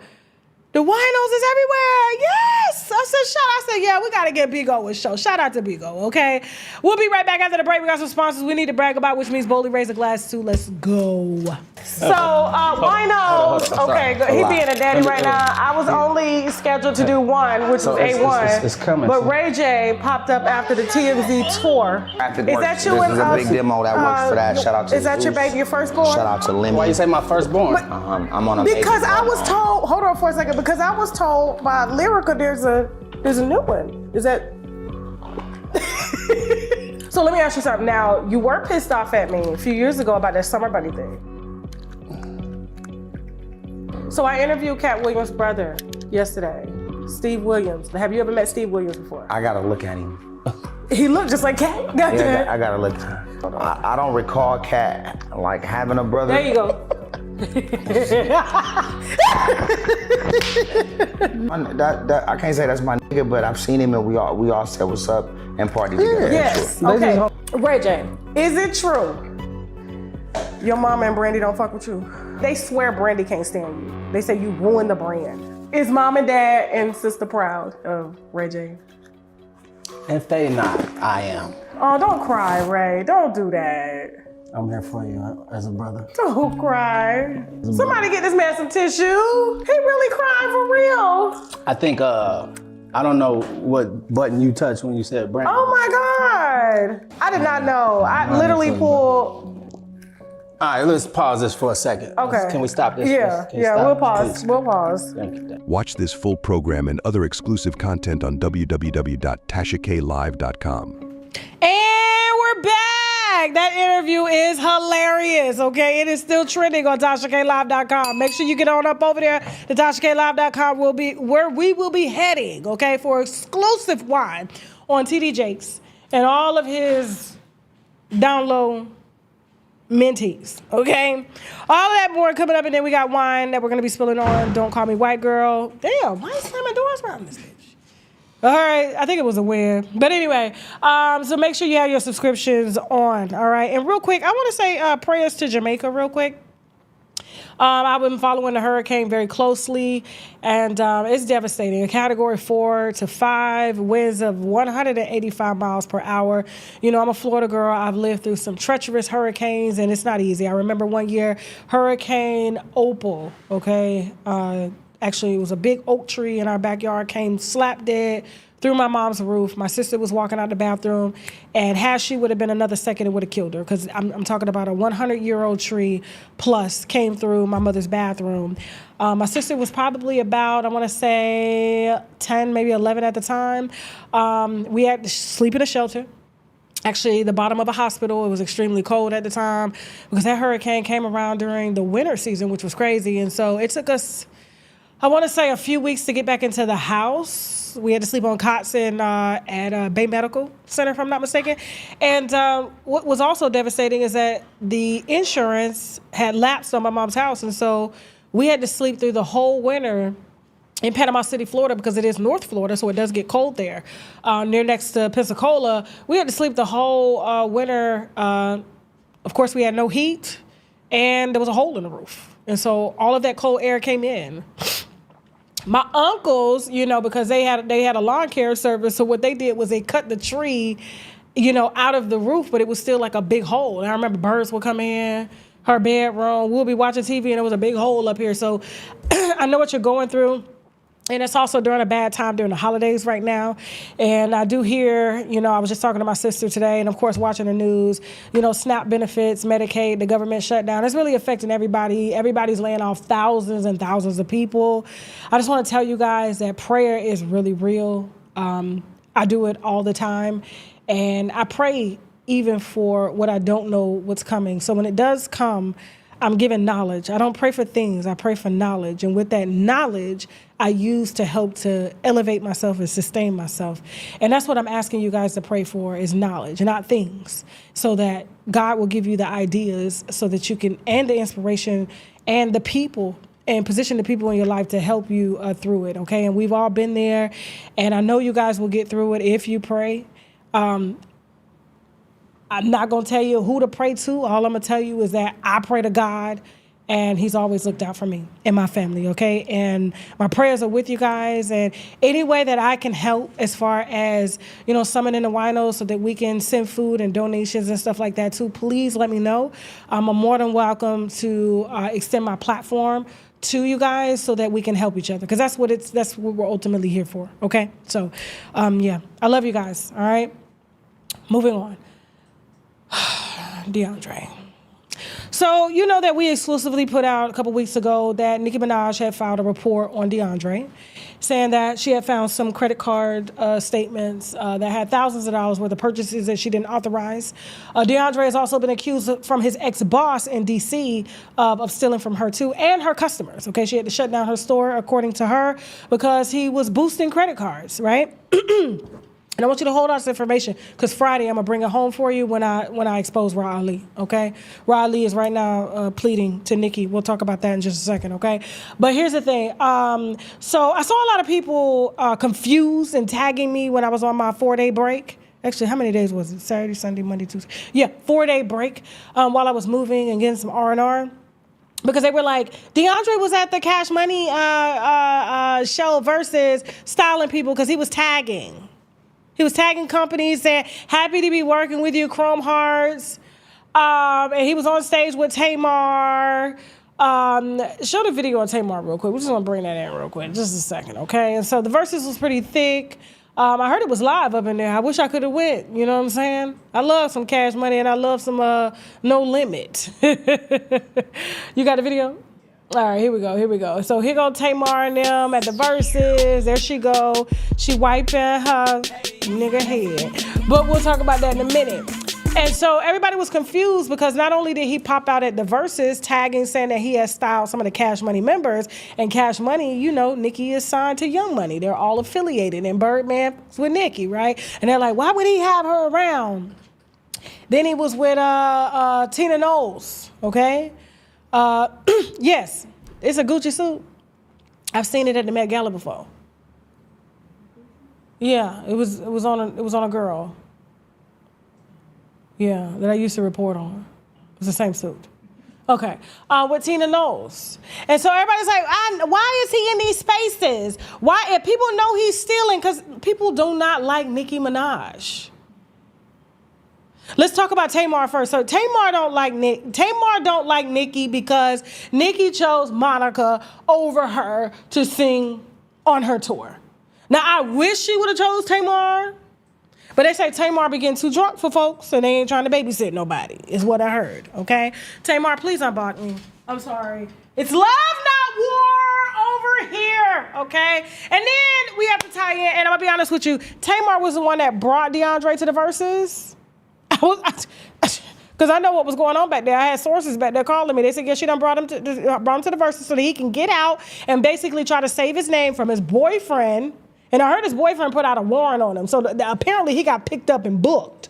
The winos is everywhere. Yes. I said, yeah, we got to get Bigo with show. Shout out to Bigo, okay? We'll be right back after the break. We got some sponsors we need to brag about, which means boldly raise a glass too. Let's go. So, winos. Okay, good. He being a daddy right now. I was only scheduled to do one, which was A1. It's coming. But Ray J popped up after the TMZ tour. Is that you? This is a big demo that works for that. Shout out to Is that your baby, your firstborn? Shout out to Lemmy. Why you say my firstborn? I'm on a because I was told, hold on for a second, because I was told by Lyrica there's a new one. Is that? So let me ask you something. Now, you were pissed off at me a few years ago about that Summer Buddy thing. So I interviewed Cat Williams' brother yesterday, Steve Williams. Have you ever met Steve Williams before? I gotta look at him. He looked just like Cat. Yeah, I gotta look. I don't recall Cat like having a brother. There you go. I can't say that's my nigga, but I've seen him and we all said what's up and partied together. Yes. Okay. Ray J, is it true your mama and Brandy don't fuck with you? They swear Brandy can't stand you. They say you ruined the brand. Is mom and dad and sister proud of Ray J? If they not, I am. Oh, don't cry, Ray. Don't do that. I'm here for you as a brother. Don't cry. Somebody get this man some tissue. He really crying for real. I think, I don't know what button you touched when you said Brandon. Oh my God. I did not know. I literally pulled. All right, let's pause this for a second. Okay. Can we stop this? Yeah, Can you yeah, stop? we'll pause. Please. We'll pause. Thank you. Watch this full program and other exclusive content on www.TashaKLive.com. And we're back. That interview is hilarious, okay? It is still trending on TashaKLive.com. Make sure you get on up over there to TashaKLive.com will be where we will be heading, okay, for exclusive wine on TD Jakes and all of his download mentees, okay? All of that more coming up, and then we got wine that we're going to be spilling on Don't Call Me White Girl. Damn, why is slamming doors around this bitch? All right, I think it was a win. But anyway, so make sure you have your subscriptions on, all right? And real quick, I want to say prayers to Jamaica real quick. I've been following the hurricane very closely, and it's devastating. A category 4 to 5, winds of 185 miles per hour. You know, I'm a Florida girl. I've lived through some treacherous hurricanes, and it's not easy. I remember one year, Hurricane Opal, okay? Actually, it was a big oak tree in our backyard, came slap dead through my mom's roof. My sister was walking out the bathroom, and had she would have been another second, it would have killed her, because I'm talking about a 100-year-old tree plus came through my mother's bathroom. My sister was probably about, I want to say 10, maybe 11 at the time. We had to sleep in a shelter. Actually, the bottom of a hospital. It was extremely cold at the time because that hurricane came around during the winter season, which was crazy. And so it took us, I want to say, a few weeks to get back into the house. We had to sleep on cots at Bay Medical Center, if I'm not mistaken. And what was also devastating is that the insurance had lapsed on my mom's house. And so we had to sleep through the whole winter in Panama City, Florida, because it is North Florida, so it does get cold there. Near next to Pensacola, we had to sleep the whole winter. Of course, we had no heat, and there was a hole in the roof. And so all of that cold air came in. My uncles, you know, because they had a lawn care service, so what they did was they cut the tree, you know, out of the roof, but it was still like a big hole. And I remember birds would come in her bedroom. We'll be watching TV, and there was a big hole up here. So I know what you're going through. And it's also during a bad time during the holidays right now. And I do hear, you know, I was just talking to my sister today, and of course watching the news, you know, SNAP benefits, Medicaid, the government shutdown. It's really affecting everybody. Everybody's laying off thousands and thousands of people. I just want to tell you guys that prayer is really real. I do it all the time. And I pray even for what I don't know what's coming. So when it does come, I'm given knowledge. I don't pray for things. I pray for knowledge. And with that knowledge, I use to help to elevate myself and sustain myself. And that's what I'm asking you guys to pray for, is knowledge, not things, so that God will give you the ideas so that you can, and the inspiration and the people, and position the people in your life to help you through it, okay? And we've all been there, and I know you guys will get through it if you pray. I'm not going to tell you who to pray to. All I'm going to tell you is that I pray to God, and he's always looked out for me and my family, okay? And my prayers are with you guys, and any way that I can help as far as, you know, summoning the winos so that we can send food and donations and stuff like that too, please let me know. I'm more than welcome to extend my platform to you guys so that we can help each other, because that's what we're ultimately here for, okay? So, yeah, I love you guys, all right? Moving on. DeAndre. So you know that we exclusively put out a couple weeks ago that Nicki Minaj had filed a report on DeAndre, saying that she had found some credit card statements that had thousands of dollars worth of purchases that she didn't authorize. DeAndre has also been accused from his ex-boss in D.C. of stealing from her too, and her customers. Okay, she had to shut down her store, according to her, because he was boosting credit cards, right? And I want you to hold on to this information, because Friday I'm going to bring it home for you when I expose Ra Ali, okay? Ra Ali is right now pleading to Nicki. We'll talk about that in just a second, okay? But here's the thing. So I saw a lot of people confused and tagging me when I was on my 4-day break. Actually, how many days was it? Saturday, Sunday, Monday, Tuesday. Yeah, 4-day break while I was moving and getting some R&R. Because they were like, DeAndre was at the Cash Money show versus styling people because he was tagging. He was tagging companies saying, happy to be working with you, Chrome Hearts. And he was on stage with Tamar. Show the video on Tamar real quick. We're just gonna bring that in real quick, just a second, okay? And so the verses was pretty thick. I heard it was live up in there. I wish I could have went, you know what I'm saying? I love some Cash Money and I love some No Limit. You got the video? All right, here we go. So here go Tamar and them at the verses. There she go. She wiping her nigga head. But we'll talk about that in a minute. And so everybody was confused because not only did he pop out at the verses tagging saying that he has styled some of the Cash Money members, and Cash Money, you know, Nicki is signed to Young Money. They're all affiliated, and Birdman was with Nicki, right? And they're like, why would he have her around? Then he was with Tina Knowles, okay? Yes, it's a Gucci suit. I've seen it at the Met Gala before. Yeah, it was on a girl. Yeah, that I used to report on. It's the same suit. Okay, with Tina Knowles. And so everybody's like, why is he in these spaces? Why, if people know he's stealing, because people do not like Nicki Minaj. Let's talk about Tamar first. So Tamar don't like Nicki because Nicki chose Monica over her to sing on her tour. Now, I wish she would have chose Tamar, but they say Tamar be getting too drunk for folks and they ain't trying to babysit nobody, is what I heard, okay? Tamar, please unblock me. I'm sorry. It's love, not war over here, okay? And then we have to tie in, and I'm gonna be honest with you, Tamar was the one that brought DeAndre to the verses. Because I know what was going on back there. I had sources back there calling me. They said, yeah, she done brought him to the verses so that he can get out and basically try to save his name from his boyfriend. And I heard his boyfriend put out a warrant on him. So apparently he got picked up and booked,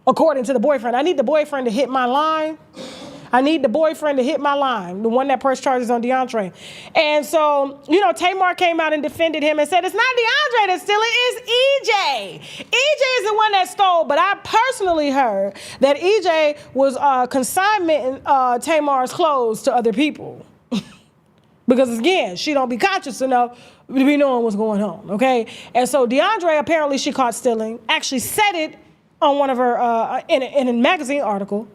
according to the boyfriend. I need the boyfriend to hit my line. The one that pressed charges on DeAndre. And so, you know, Tamar came out and defended him and said, it's not DeAndre that's stealing, it's EJ. EJ is the one that stole, but I personally heard that EJ was consignmenting Tamar's clothes to other people. Because again, she don't be conscious enough to be knowing what's going on, okay? And so DeAndre, apparently she caught stealing, actually said it on one of her, in a magazine article.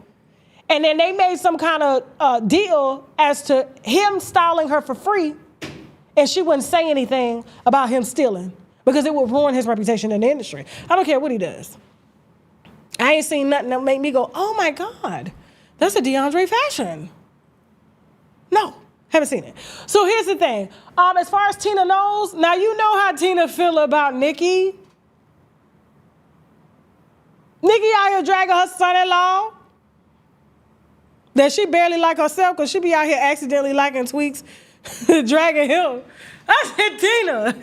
And then they made some kind of deal as to him styling her for free, and she wouldn't say anything about him stealing because it would ruin his reputation in the industry. I don't care what he does. I ain't seen nothing that made me go, oh my God, that's a DeAndre fashion. No, haven't seen it. So here's the thing. As far as Tina Knowles, now you know how Tina feel about Nicki. Nicki out here dragging her son-in-law. That she barely like herself because she be out here accidentally liking tweets, dragging him. I said, Tina.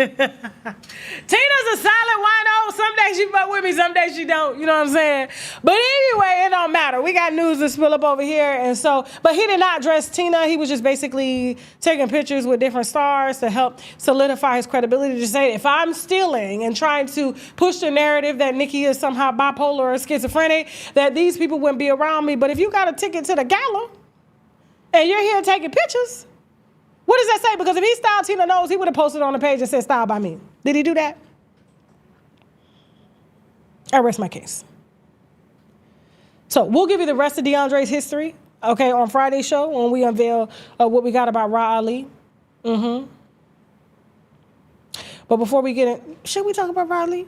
Ting's a silent wino. Some days she fuck with me, some days she don't. You know what I'm saying? But anyway, it don't matter. We got news to spill up over here. And so, but he did not dress Tina. He was just basically taking pictures with different stars to help solidify his credibility to say, if I'm stealing and trying to push the narrative that Nicki is somehow bipolar or schizophrenic, that these people wouldn't be around me. But if you got a ticket to the gala and you're here taking pictures, what does that say? Because if he styled Tina Knowles, he would have posted on the page and said, styled by me. Did he do that? I rest my case. So we'll give you the rest of DeAndre's history, okay, on Friday's show when we unveil what we got about Ra Ali. But before we get in, should we talk about Ra Ali?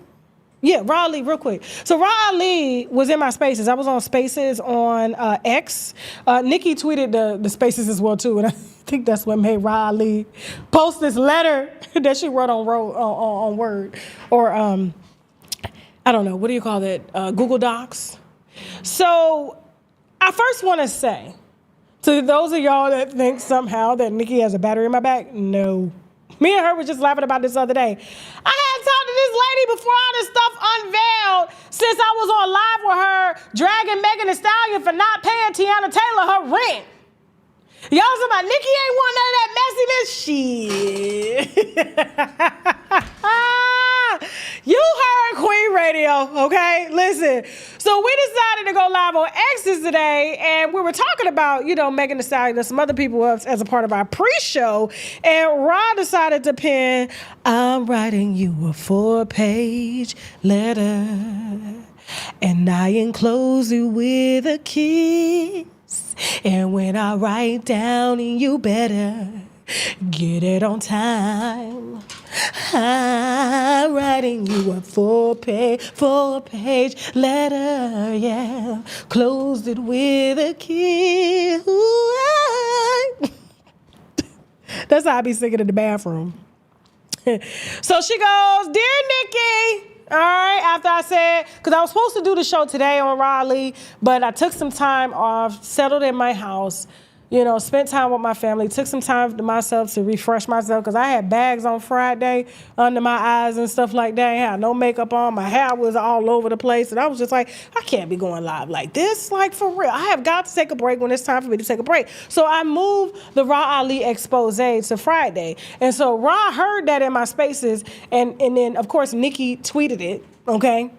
Yeah, Ra Ali, real quick. So Ra Ali was in my spaces. I was on spaces on X. Nicki tweeted the spaces as well, too. And I think that's what made Ra Ali post this letter that she wrote on Word. Or, I don't know, what do you call that? Google Docs. So I first want to say, to those of y'all that think somehow that Nicki has a battery in my back, no. Me and her were just laughing about this the other day. I hadn't talked to this lady before all this stuff unveiled since I was on live with her dragging Megan Thee Stallion for not paying Tiana Taylor her rent. Y'all talking about Nicki ain't want none of that messiness shit. You heard Queen Radio now, okay? Listen. So we decided to go live on X's today, and we were talking about, Megan Thee Stallion and some other people as a part of our pre-show, and Ron decided to pin, I'm writing you a 4-page letter, and I enclose you with a kiss, and when I write down, you better get it on time. I'm writing you a 4-page letter, yeah. Closed it with a kiss. Ooh, that's how I be singing in the bathroom. So she goes, Dear Nikki. All right, after I said, because I was supposed to do the show today on Raleigh, but I took some time off, settled in my house, spent time with my family, took some time to myself to refresh myself because I had bags on Friday under my eyes and stuff like that. I had no makeup on. My hair was all over the place. And I was just like, I can't be going live like this. Like, for real. I have got to take a break when it's time for me to take a break. So I moved the Raw Ali expose to Friday. And so Raw heard that in my spaces. And then, of course, Nikki tweeted it. Okay.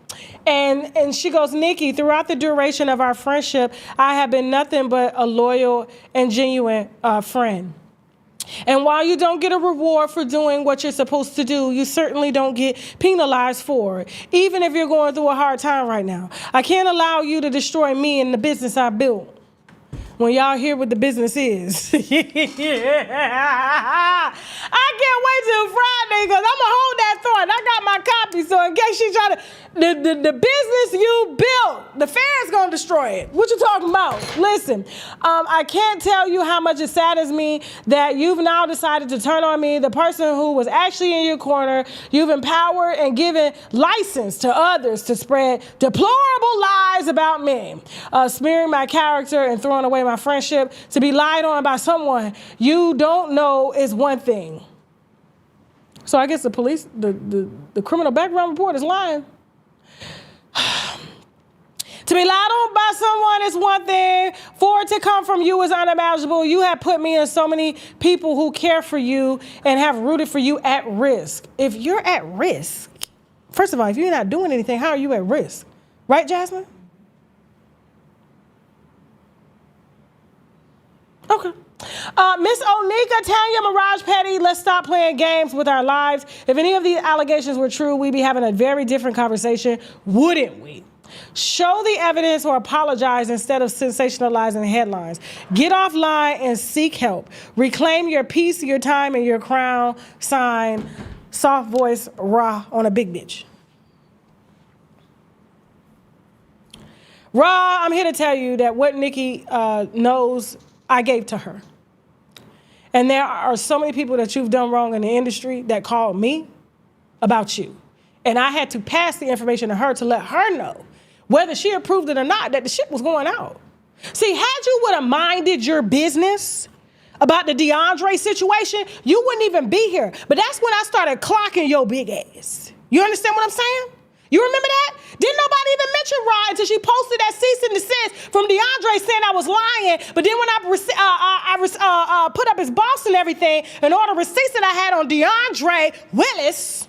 And she goes, Nikki, throughout the duration of our friendship, I have been nothing but a loyal and genuine friend. And while you don't get a reward for doing what you're supposed to do, you certainly don't get penalized for it, even if you're going through a hard time right now. I can't allow you to destroy me and the business I built. When y'all hear what the business is. I can't wait till Friday because I'm going to hold that thought. I got my copy, so in case she try to, the business you built, the fans going to destroy it. What you talking about? Listen, I can't tell you how much it saddens me that you've now decided to turn on me, the person who was actually in your corner. You've empowered and given license to others to spread deplorable lies about me, smearing my character and throwing away my friendship. To be lied on by someone you don't know is one thing. So I guess the police, the criminal background report is lying. To be lied on by someone is one thing. For it to come from you is unimaginable. You have put me and so many people who care for you and have rooted for you at risk. If you're at risk, first of all, if you're not doing anything, how are you at risk? Right, Jasmine? Okay. Miss Onika, Tanya, Mirage Petty, let's stop playing games with our lives. If any of these allegations were true, we'd be having a very different conversation, wouldn't we? Show the evidence or apologize instead of sensationalizing headlines. Get offline and seek help. Reclaim your peace, your time, and your crown. Sign, soft voice, Ra on a big bitch. Ra, I'm here to tell you that what Nikki knows, I gave to her. And there are so many people that you've done wrong in the industry that called me about you. And I had to pass the information to her to let her know, whether she approved it or not, that the shit was going out. See, had you would have minded your business about the DeAndre situation, you wouldn't even be here. But that's when I started clocking your big ass. You understand what I'm saying? You remember that? Didn't nobody even mention Rod until she posted that cease and desist from DeAndre saying I was lying. But then when I put up his boss and everything and all the receipts that I had on DeAndre Willis,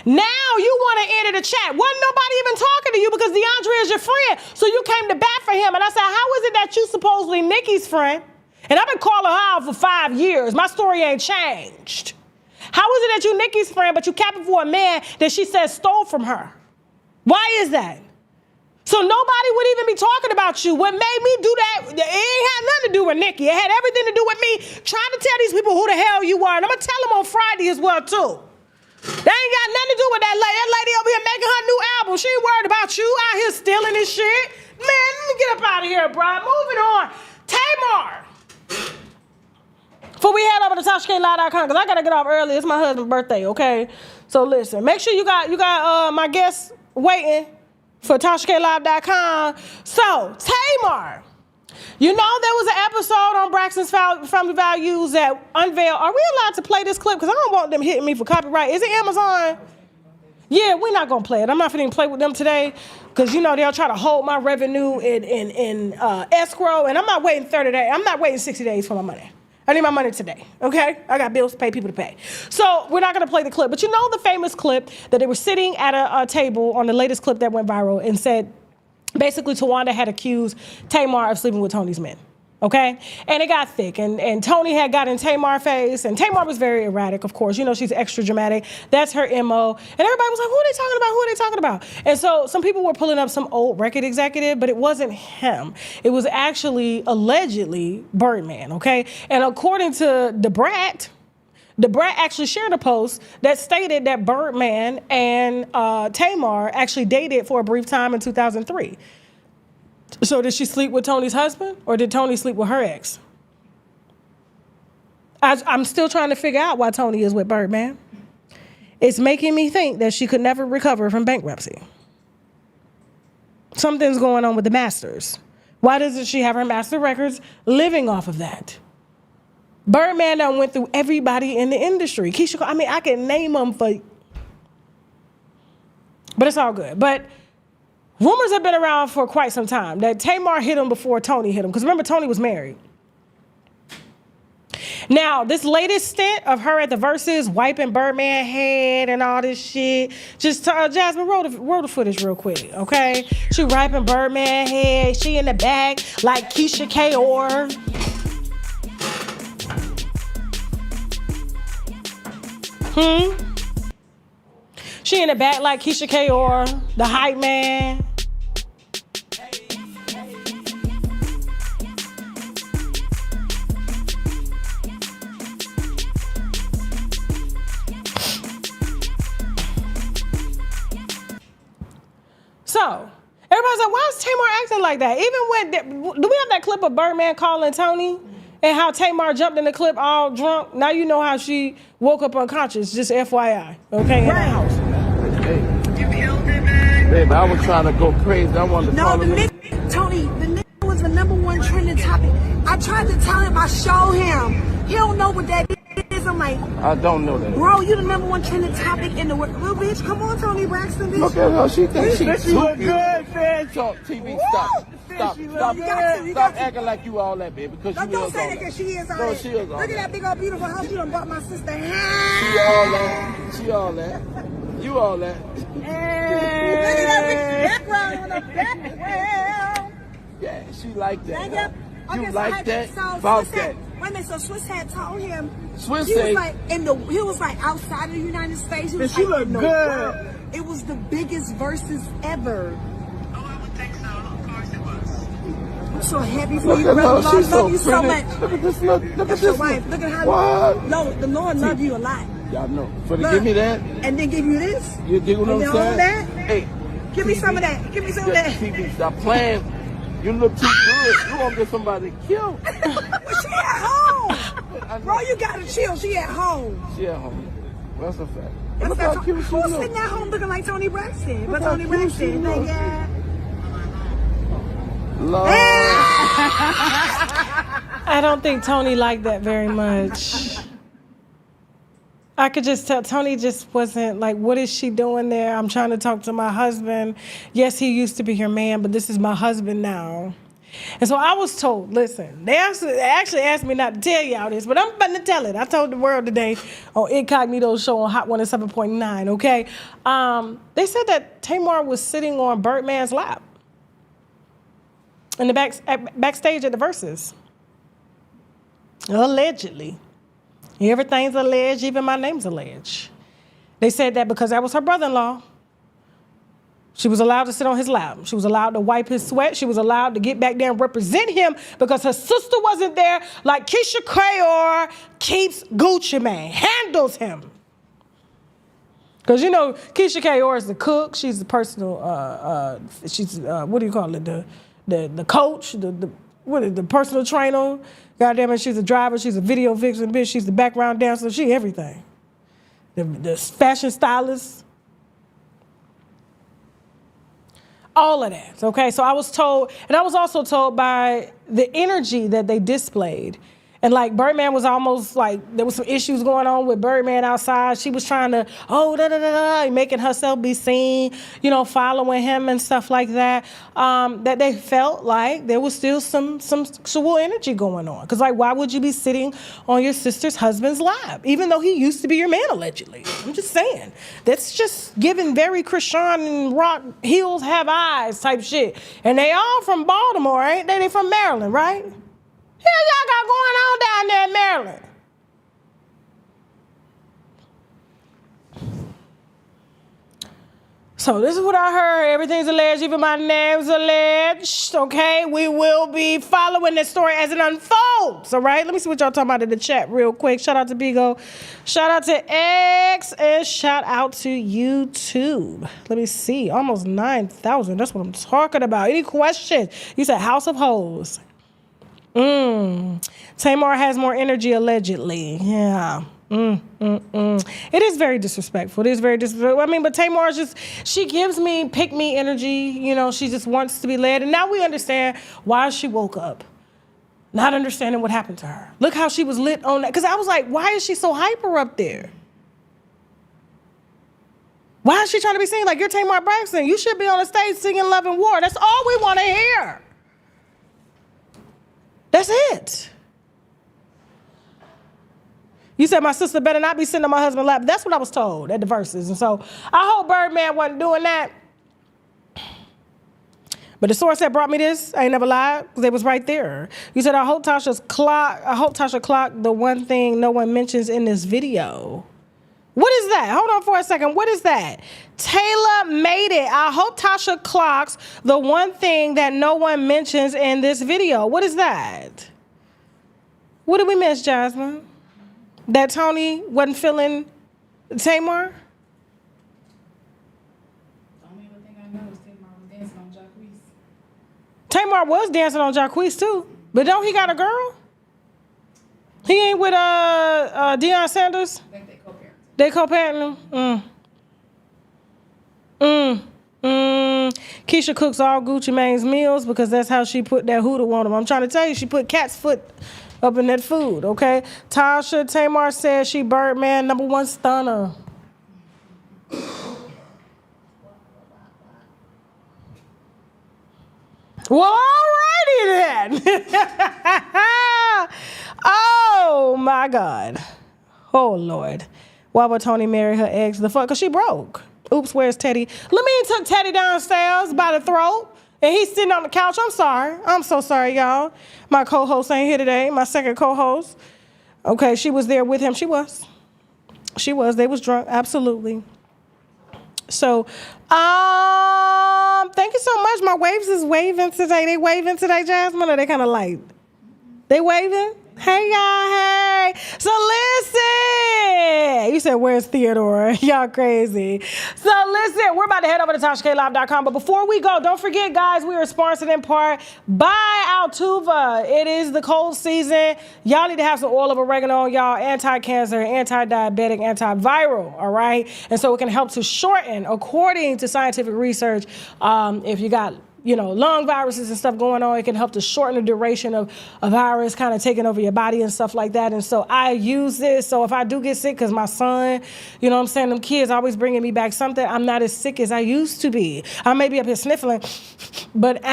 now you want to enter the chat. Wasn't nobody even talking to you because DeAndre is your friend. So you came to bat for him. And I said, how is it that you supposedly Nikki's friend? And I've been calling her out for 5 years. My story ain't changed. How is it that you Nikki's friend, but you capping for a man that she says stole from her? Why is that? So nobody would even be talking about you. What made me do that, it ain't had nothing to do with Nikki. It had everything to do with me trying to tell these people who the hell you are. And I'm going to tell them on Friday as well, too. They ain't got nothing to do with that lady. That lady over here making her new album. She ain't worried about you out here stealing this shit. Man, let me get up out of here, bro. Moving on. Tamar. Before we head over to TashaKLive.com, because I got to get off early. It's my husband's birthday, okay? So listen, make sure you got my guests waiting for TashaKLive.com. So, Tamar, you know there was an episode on Braxton's Family Values that unveiled. Are we allowed to play this clip? Because I don't want them hitting me for copyright. Is it Amazon? Yeah, we're not going to play it. I'm not going to play with them today because, you know, they'll try to hold my revenue in escrow, and I'm not waiting 30 days. I'm not waiting 60 days for my money. I need my money today, okay? I got bills to pay, people to pay. So we're not gonna play the clip, but you know the famous clip that they were sitting at a table on the latest clip that went viral and said, basically Tawanda had accused Tamar of sleeping with Tony's men. Okay? And it got thick. And Tony had got in Tamar's face. And Tamar was very erratic, of course. You know, she's extra dramatic. That's her MO. And everybody was like, who are they talking about? Who are they talking about? And so some people were pulling up some old record executive, but it wasn't him. It was actually, allegedly, Birdman, okay? And according to The Brat actually shared a post that stated that Birdman and Tamar actually dated for a brief time in 2003. So did she sleep with Tony's husband, or did Tony sleep with her ex? I'm still trying to figure out why Tony is with Birdman. It's making me think that she could never recover from bankruptcy. Something's going on with the masters. Why doesn't she have her master records living off of that? Birdman done went through everybody in the industry. Keisha, I mean, I can name them for, but it's all good. But rumors have been around for quite some time that Tamar hit him before Tony hit him. Because remember, Tony was married. Now, this latest stint of her at the Verses, wiping Birdman head and all this shit, just Jasmine, roll the footage real quick, okay? She wiping Birdman head, she in the back like Tasha K or. She in the back like Tasha K or the hype man. So, everybody's like, why is Tamar acting like that? Even when, do we have that clip of Birdman calling Tony? And how Tamar jumped in the clip all drunk? Now you know how she woke up unconscious, just FYI, okay, in the house. Babe, I was trying to go crazy. I wanted to call him. Tony, the nigga was the #1 trending topic. I tried to tell him, I showed him. He don't know what that is. I'm like, I don't know that. Bro, you the #1 trending topic in the world. Little bitch, come on, Tony Braxton, bitch. Look at her. She thinks she look good, fan talk. TV, stop acting like you all that, baby. Because you don't is say all that, because she is all no, that. she is all Look at that big old beautiful house you done bought my sister. She all that. She all that. You all that. Hey. Look at that rich background on the background. Yeah, she like that. Yeah. You Okay, like that? So About Swiss that. Wait a minute, so Swiss had told him Swiss he say, was like he was like outside of the United States. He was she like, look in the good. world. It was the biggest verses ever. Oh, I would think so. Of course it was. I'm so happy for look you, at brother. her. She's I love you so pretty. much. Look at this. Look at That's this. your wife. Look at how What? No, the Lord love you a lot. Y'all know. For to Look, give me that. And then give you this. You dig what I'm and saying? all that. Hey. Give me some of that. Give me some of that. TV, stop playing. You look too good. You won't get somebody killed. Well, she at home. Bro, you gotta chill. She at home. She at home. That's a fact. That's Look how cute she who's looks. sitting at home looking like Tony Braxton? But Look how Tony cute she Braxton, like, looks. yeah. Lord. I don't think Tony liked that very much. I could just tell Tony just wasn't like, what is she doing there? I'm trying to talk to my husband. Yes, he used to be your man, but this is my husband now. And so I was told, listen, they actually asked me not to tell y'all this, but I'm about to tell it. I told the world today on Incognito's show on Hot 107.9, okay? They said that Tamar was sitting on Birdman's lap in the backstage at the Verses. Allegedly. Everything's alleged, even my name's alleged. They said that because that was her brother-in-law. She was allowed to sit on his lap. She was allowed to wipe his sweat. She was allowed to get back there and represent him because her sister wasn't there, like Keisha Crayor keeps Gucci Mane, handles him. Because, you know, Keisha Crayor is the cook. She's the personal, she's, what do you call it, the coach, the personal trainer. Goddamn it, she's a driver, she's a video vixen, bitch, she's the background dancer, she everything. The fashion stylist. All of that, okay? So I was told, and I was also told by the energy that they displayed And like Birdman was almost like, there was some issues going on with Birdman outside. She was trying to, making herself be seen, following him and stuff like that. That they felt like there was still some sexual energy going on. Because like, why would you be sitting on your sister's husband's lap? Even though he used to be your man, allegedly. I'm just saying. That's just giving very Krishan and Rock heels have eyes type shit. And they all from Baltimore, ain't they? They from Maryland, right? Hell y'all got going on down there in Maryland? So this is what I heard. Everything's alleged, even my name's alleged. Okay, we will be following this story as it unfolds. All right, let me see what y'all talking about in the chat real quick. Shout out to Bigo, shout out to X, and shout out to YouTube. Let me see, almost 9,000. That's what I'm talking about. Any questions? You said House of Hoes. Tamar has more energy, allegedly. Yeah. It is very disrespectful. It is very disrespectful. I mean, but Tamar she gives me pick-me energy. She just wants to be led. And now we understand why she woke up, not understanding what happened to her. Look how she was lit on that. Because I was like, why is she so hyper up there? Why is she trying to be seen? Like, you're Tamar Braxton. You should be on the stage singing Love and War. That's all we want to hear. That's it. You said my sister better not be sitting on my husband's lap. That's what I was told at the verses. And so I hope Birdman wasn't doing that. But the source that brought me this, I ain't never lied, because it was right there. You said, I hope Tasha clocked the one thing no one mentions in this video. What is that? Hold on for a second. What is that? Taylor made it. I hope Tasha clocks the one thing that no one mentions in this video. What is that? What did we miss, Jasmine? That Tony wasn't feeling Tamar? The only other thing I know is Tamar was dancing on Jacquees. Tamar was dancing on Jacquees too. But don't he got a girl? He ain't with Deion Sanders? I think they co-parenting. They co-parenting? Keisha cooks all Gucci Mane's meals because that's how she put that hoodoo on him. I'm trying to tell you, she put cat's foot up in that food, okay? Tasha Tamar says she Birdman #1 stunner. Well, alrighty then. Oh my God. Oh Lord. Why would Tony marry her ex? The fuck? Because she broke. Oops, where's Teddy? Lamine took Teddy downstairs by the throat, and he's sitting on the couch. I'm sorry. I'm so sorry, y'all. My co-host ain't here today. My second co-host. Okay, she was there with him. She was. They was drunk. Absolutely. So, thank you so much. My waves is waving today. They waving today, Jasmine, or they kind of light? They waving? Hey, y'all, hey. So listen. You said, where's Theodora? Y'all crazy. So listen, we're about to head over to TashaKLive.com. But before we go, don't forget, guys, we are sponsored in part by Altuva. It is the cold season. Y'all need to have some oil of oregano on y'all. Anti-cancer, anti-diabetic, antiviral, all right? And so it can help to shorten, according to scientific research, if you got lung viruses and stuff going on, it can help to shorten the duration of a virus kind of taking over your body and stuff like that. And so I use this. So if I do get sick, because my son, them kids always bringing me back something, I'm not as sick as I used to be. I may be up here sniffling, but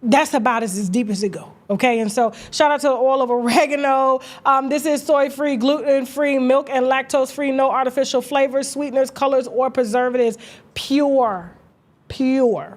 that's about as deep as it go. Okay, and so shout out to the oil of oregano. This is soy-free, gluten-free, milk and lactose-free, no artificial flavors, sweeteners, colors, or preservatives. Pure,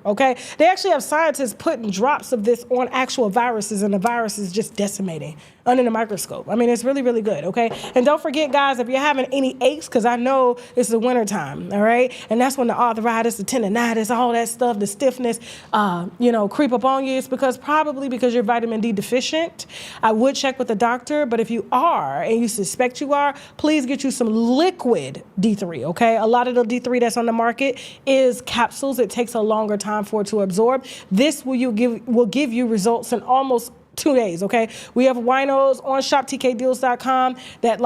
okay? They actually have scientists putting drops of this on actual viruses, and the virus is just decimating under the microscope. I mean, it's really, really good, okay? And don't forget, guys, if you're having any aches, because I know it's the winter time, all right? And that's when the arthritis, the tendonitis, all that stuff, the stiffness, creep up on you. It's probably because you're vitamin D deficient. I would check with the doctor, but if you are, and you suspect you are, please get you some liquid D3, okay? A lot of the D3 that's on the market is capsules. It takes a longer time for it to absorb. This will give you results in almost 2 days, okay? We have winos on shoptkdeals.com that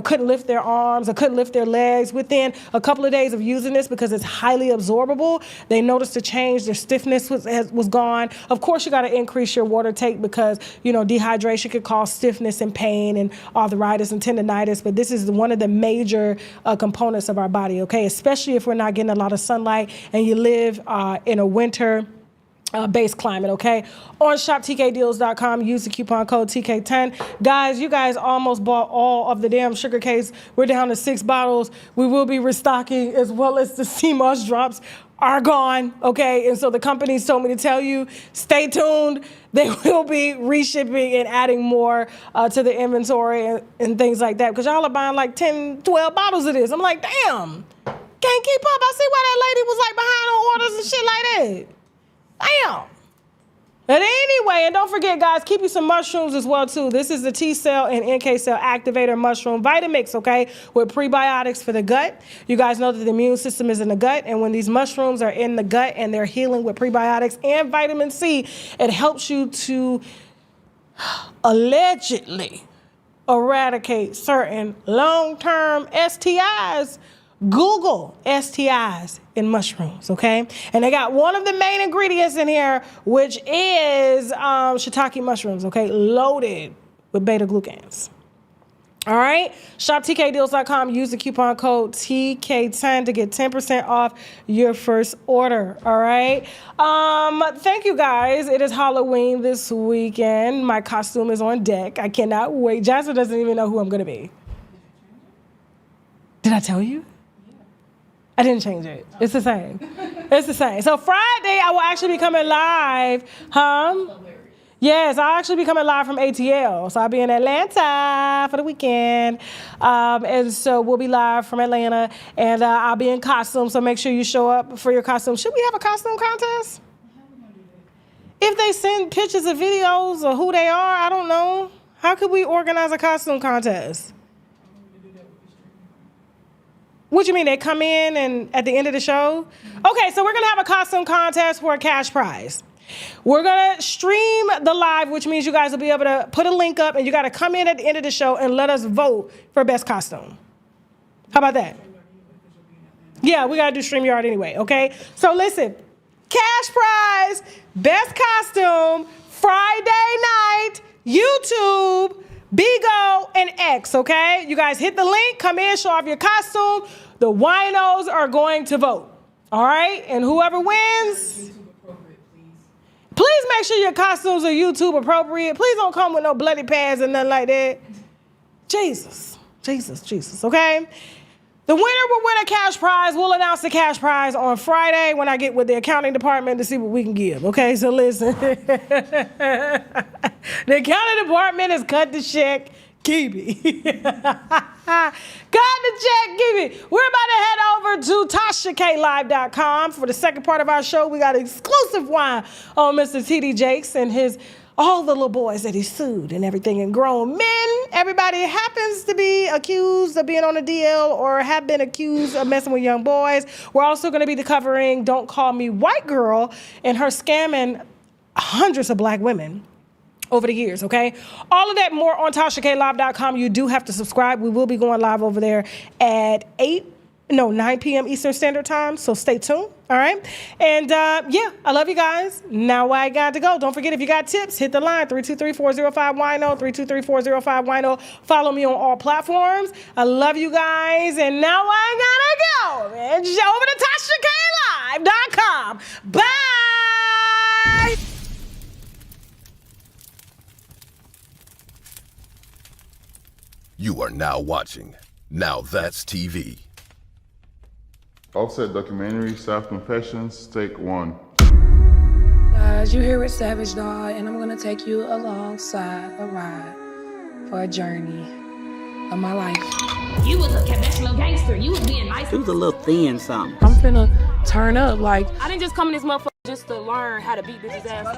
couldn't lift their arms or couldn't lift their legs within a couple of days of using this because it's highly absorbable. They noticed a change. Their stiffness was gone. Of course, you got to increase your water take because, dehydration could cause stiffness and pain and arthritis and tendonitis, but this is one of the major components of our body, okay? Especially if we're not getting a lot of sunlight and you live in a winter base climate, okay? On shoptkdeals.com, use the coupon code TK10. Guys, you guys almost bought all of the damn sugar case. We're down to 6 bottles. We will be restocking as well as the sea moss drops are gone, okay? And so the companies told me to tell you, stay tuned. They will be reshipping and adding more to the inventory and things like that because y'all are buying like 10, 12 bottles of this. I'm like, damn, can't keep up. I see why that lady was like behind on orders and shit like that. Damn. But anyway, and don't forget, guys, keep you some mushrooms as well, too. This is the T cell and NK cell activator mushroom Vitamix, okay, with prebiotics for the gut. You guys know that the immune system is in the gut, and when these mushrooms are in the gut and they're healing with prebiotics and vitamin C, it helps you to allegedly eradicate certain long-term STIs. Google STIs in mushrooms, okay? And they got one of the main ingredients in here, which is shiitake mushrooms, okay? Loaded with beta-glucans. All right? ShopTKDeals.com. Use the coupon code TK10 to get 10% off your first order, all right? Thank you, guys. It is Halloween this weekend. My costume is on deck. I cannot wait. Jasmine doesn't even know who I'm going to be. Did I tell you? I didn't change it. It's the same. It's the same. So Friday, I will actually be coming live. Yes, I'll actually be coming live from ATL. So I'll be in Atlanta for the weekend. And so we'll be live from Atlanta. And I'll be in costume, so make sure you show up for your costume. Should we have a costume contest? If they send pictures or videos of who they are, I don't know. How could we organize a costume contest? What you mean, they come in and at the end of the show? Okay, so we're gonna have a costume contest for a cash prize. We're gonna stream the live, which means you guys will be able to put a link up and you gotta come in at the end of the show and let us vote for best costume. How about that? Yeah, we gotta do StreamYard anyway, okay? So listen, cash prize, best costume, Friday night, YouTube, Bigo, and X, okay? You guys hit the link, come in, show off your costume. The winos are going to vote, all right? And whoever wins, please make sure your costumes are YouTube appropriate. Please don't come with no bloody pads and nothing like that. Jesus, okay? The winner will win a cash prize. We'll announce the cash prize on Friday when I get with the accounting department to see what we can give, okay? So listen, the accounting department has cut the check. Keep it. Got the check, keep it. We're about to head over to TashaKLive.com for the second part of our show. We got exclusive wine on Mr. T.D. Jakes and all the little boys that he sued and everything, and grown men. Everybody happens to be accused of being on a DL or have been accused of messing with young boys. We're also going to be covering Don't Call Me White Girl and her scamming hundreds of black women over the years, okay? All of that more on TashaKLive.com. You do have to subscribe. We will be going live over there at 9 p.m. Eastern Standard Time, so stay tuned, all right? And I love you guys. Now I got to go. Don't forget, if you got tips, hit the line, 323-405-WINO, 323-405-WINO. Follow me on all platforms. I love you guys, and now I gotta go, man. Over to TashaKLive.com. Bye! You are now watching Now That's TV. Offset documentary, South Confessions, take 1. Guys, you here with Savage Dog, and I'm gonna take you alongside a ride for a journey of my life. You was a conventional gangster. You was being nice. You was a little thin something. I'm finna turn up like I didn't just come in this motherfucker just to learn how to beat bitches' ass.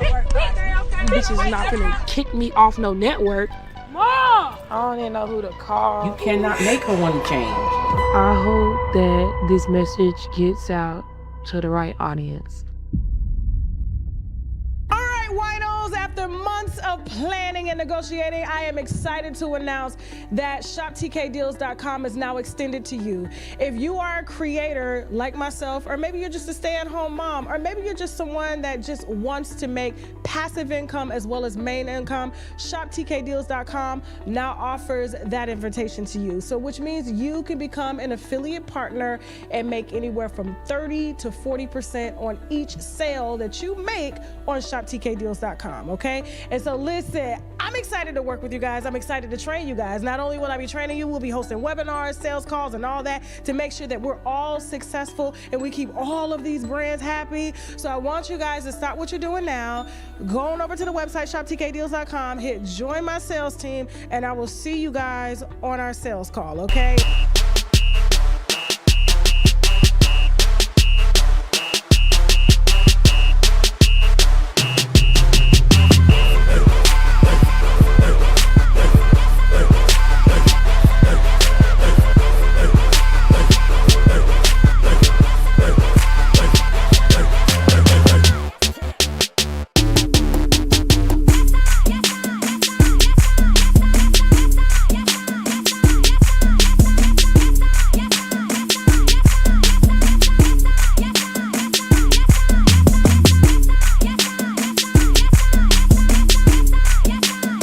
bitches not finna kick me off no network. Mom! I don't even know who to call. You cannot make her want to change. I hope that this message gets out to the right audience. All right, winos, after after months of planning and negotiating, I am excited to announce that shoptkdeals.com is now extended to you. If you are a creator like myself, or maybe you're just a stay-at-home mom, or maybe you're just someone that just wants to make passive income as well as main income, shoptkdeals.com now offers that invitation to you. So which means you can become an affiliate partner and make anywhere from 30 to 40% on each sale that you make on shoptkdeals.com, okay? And so listen, I'm excited to work with you guys. I'm excited to train you guys. Not only will I be training you, we'll be hosting webinars, sales calls, and all that to make sure that we're all successful and we keep all of these brands happy. So I want you guys to stop what you're doing now. Go on over to the website, shoptkdeals.com, hit join my sales team, and I will see you guys on our sales call, okay?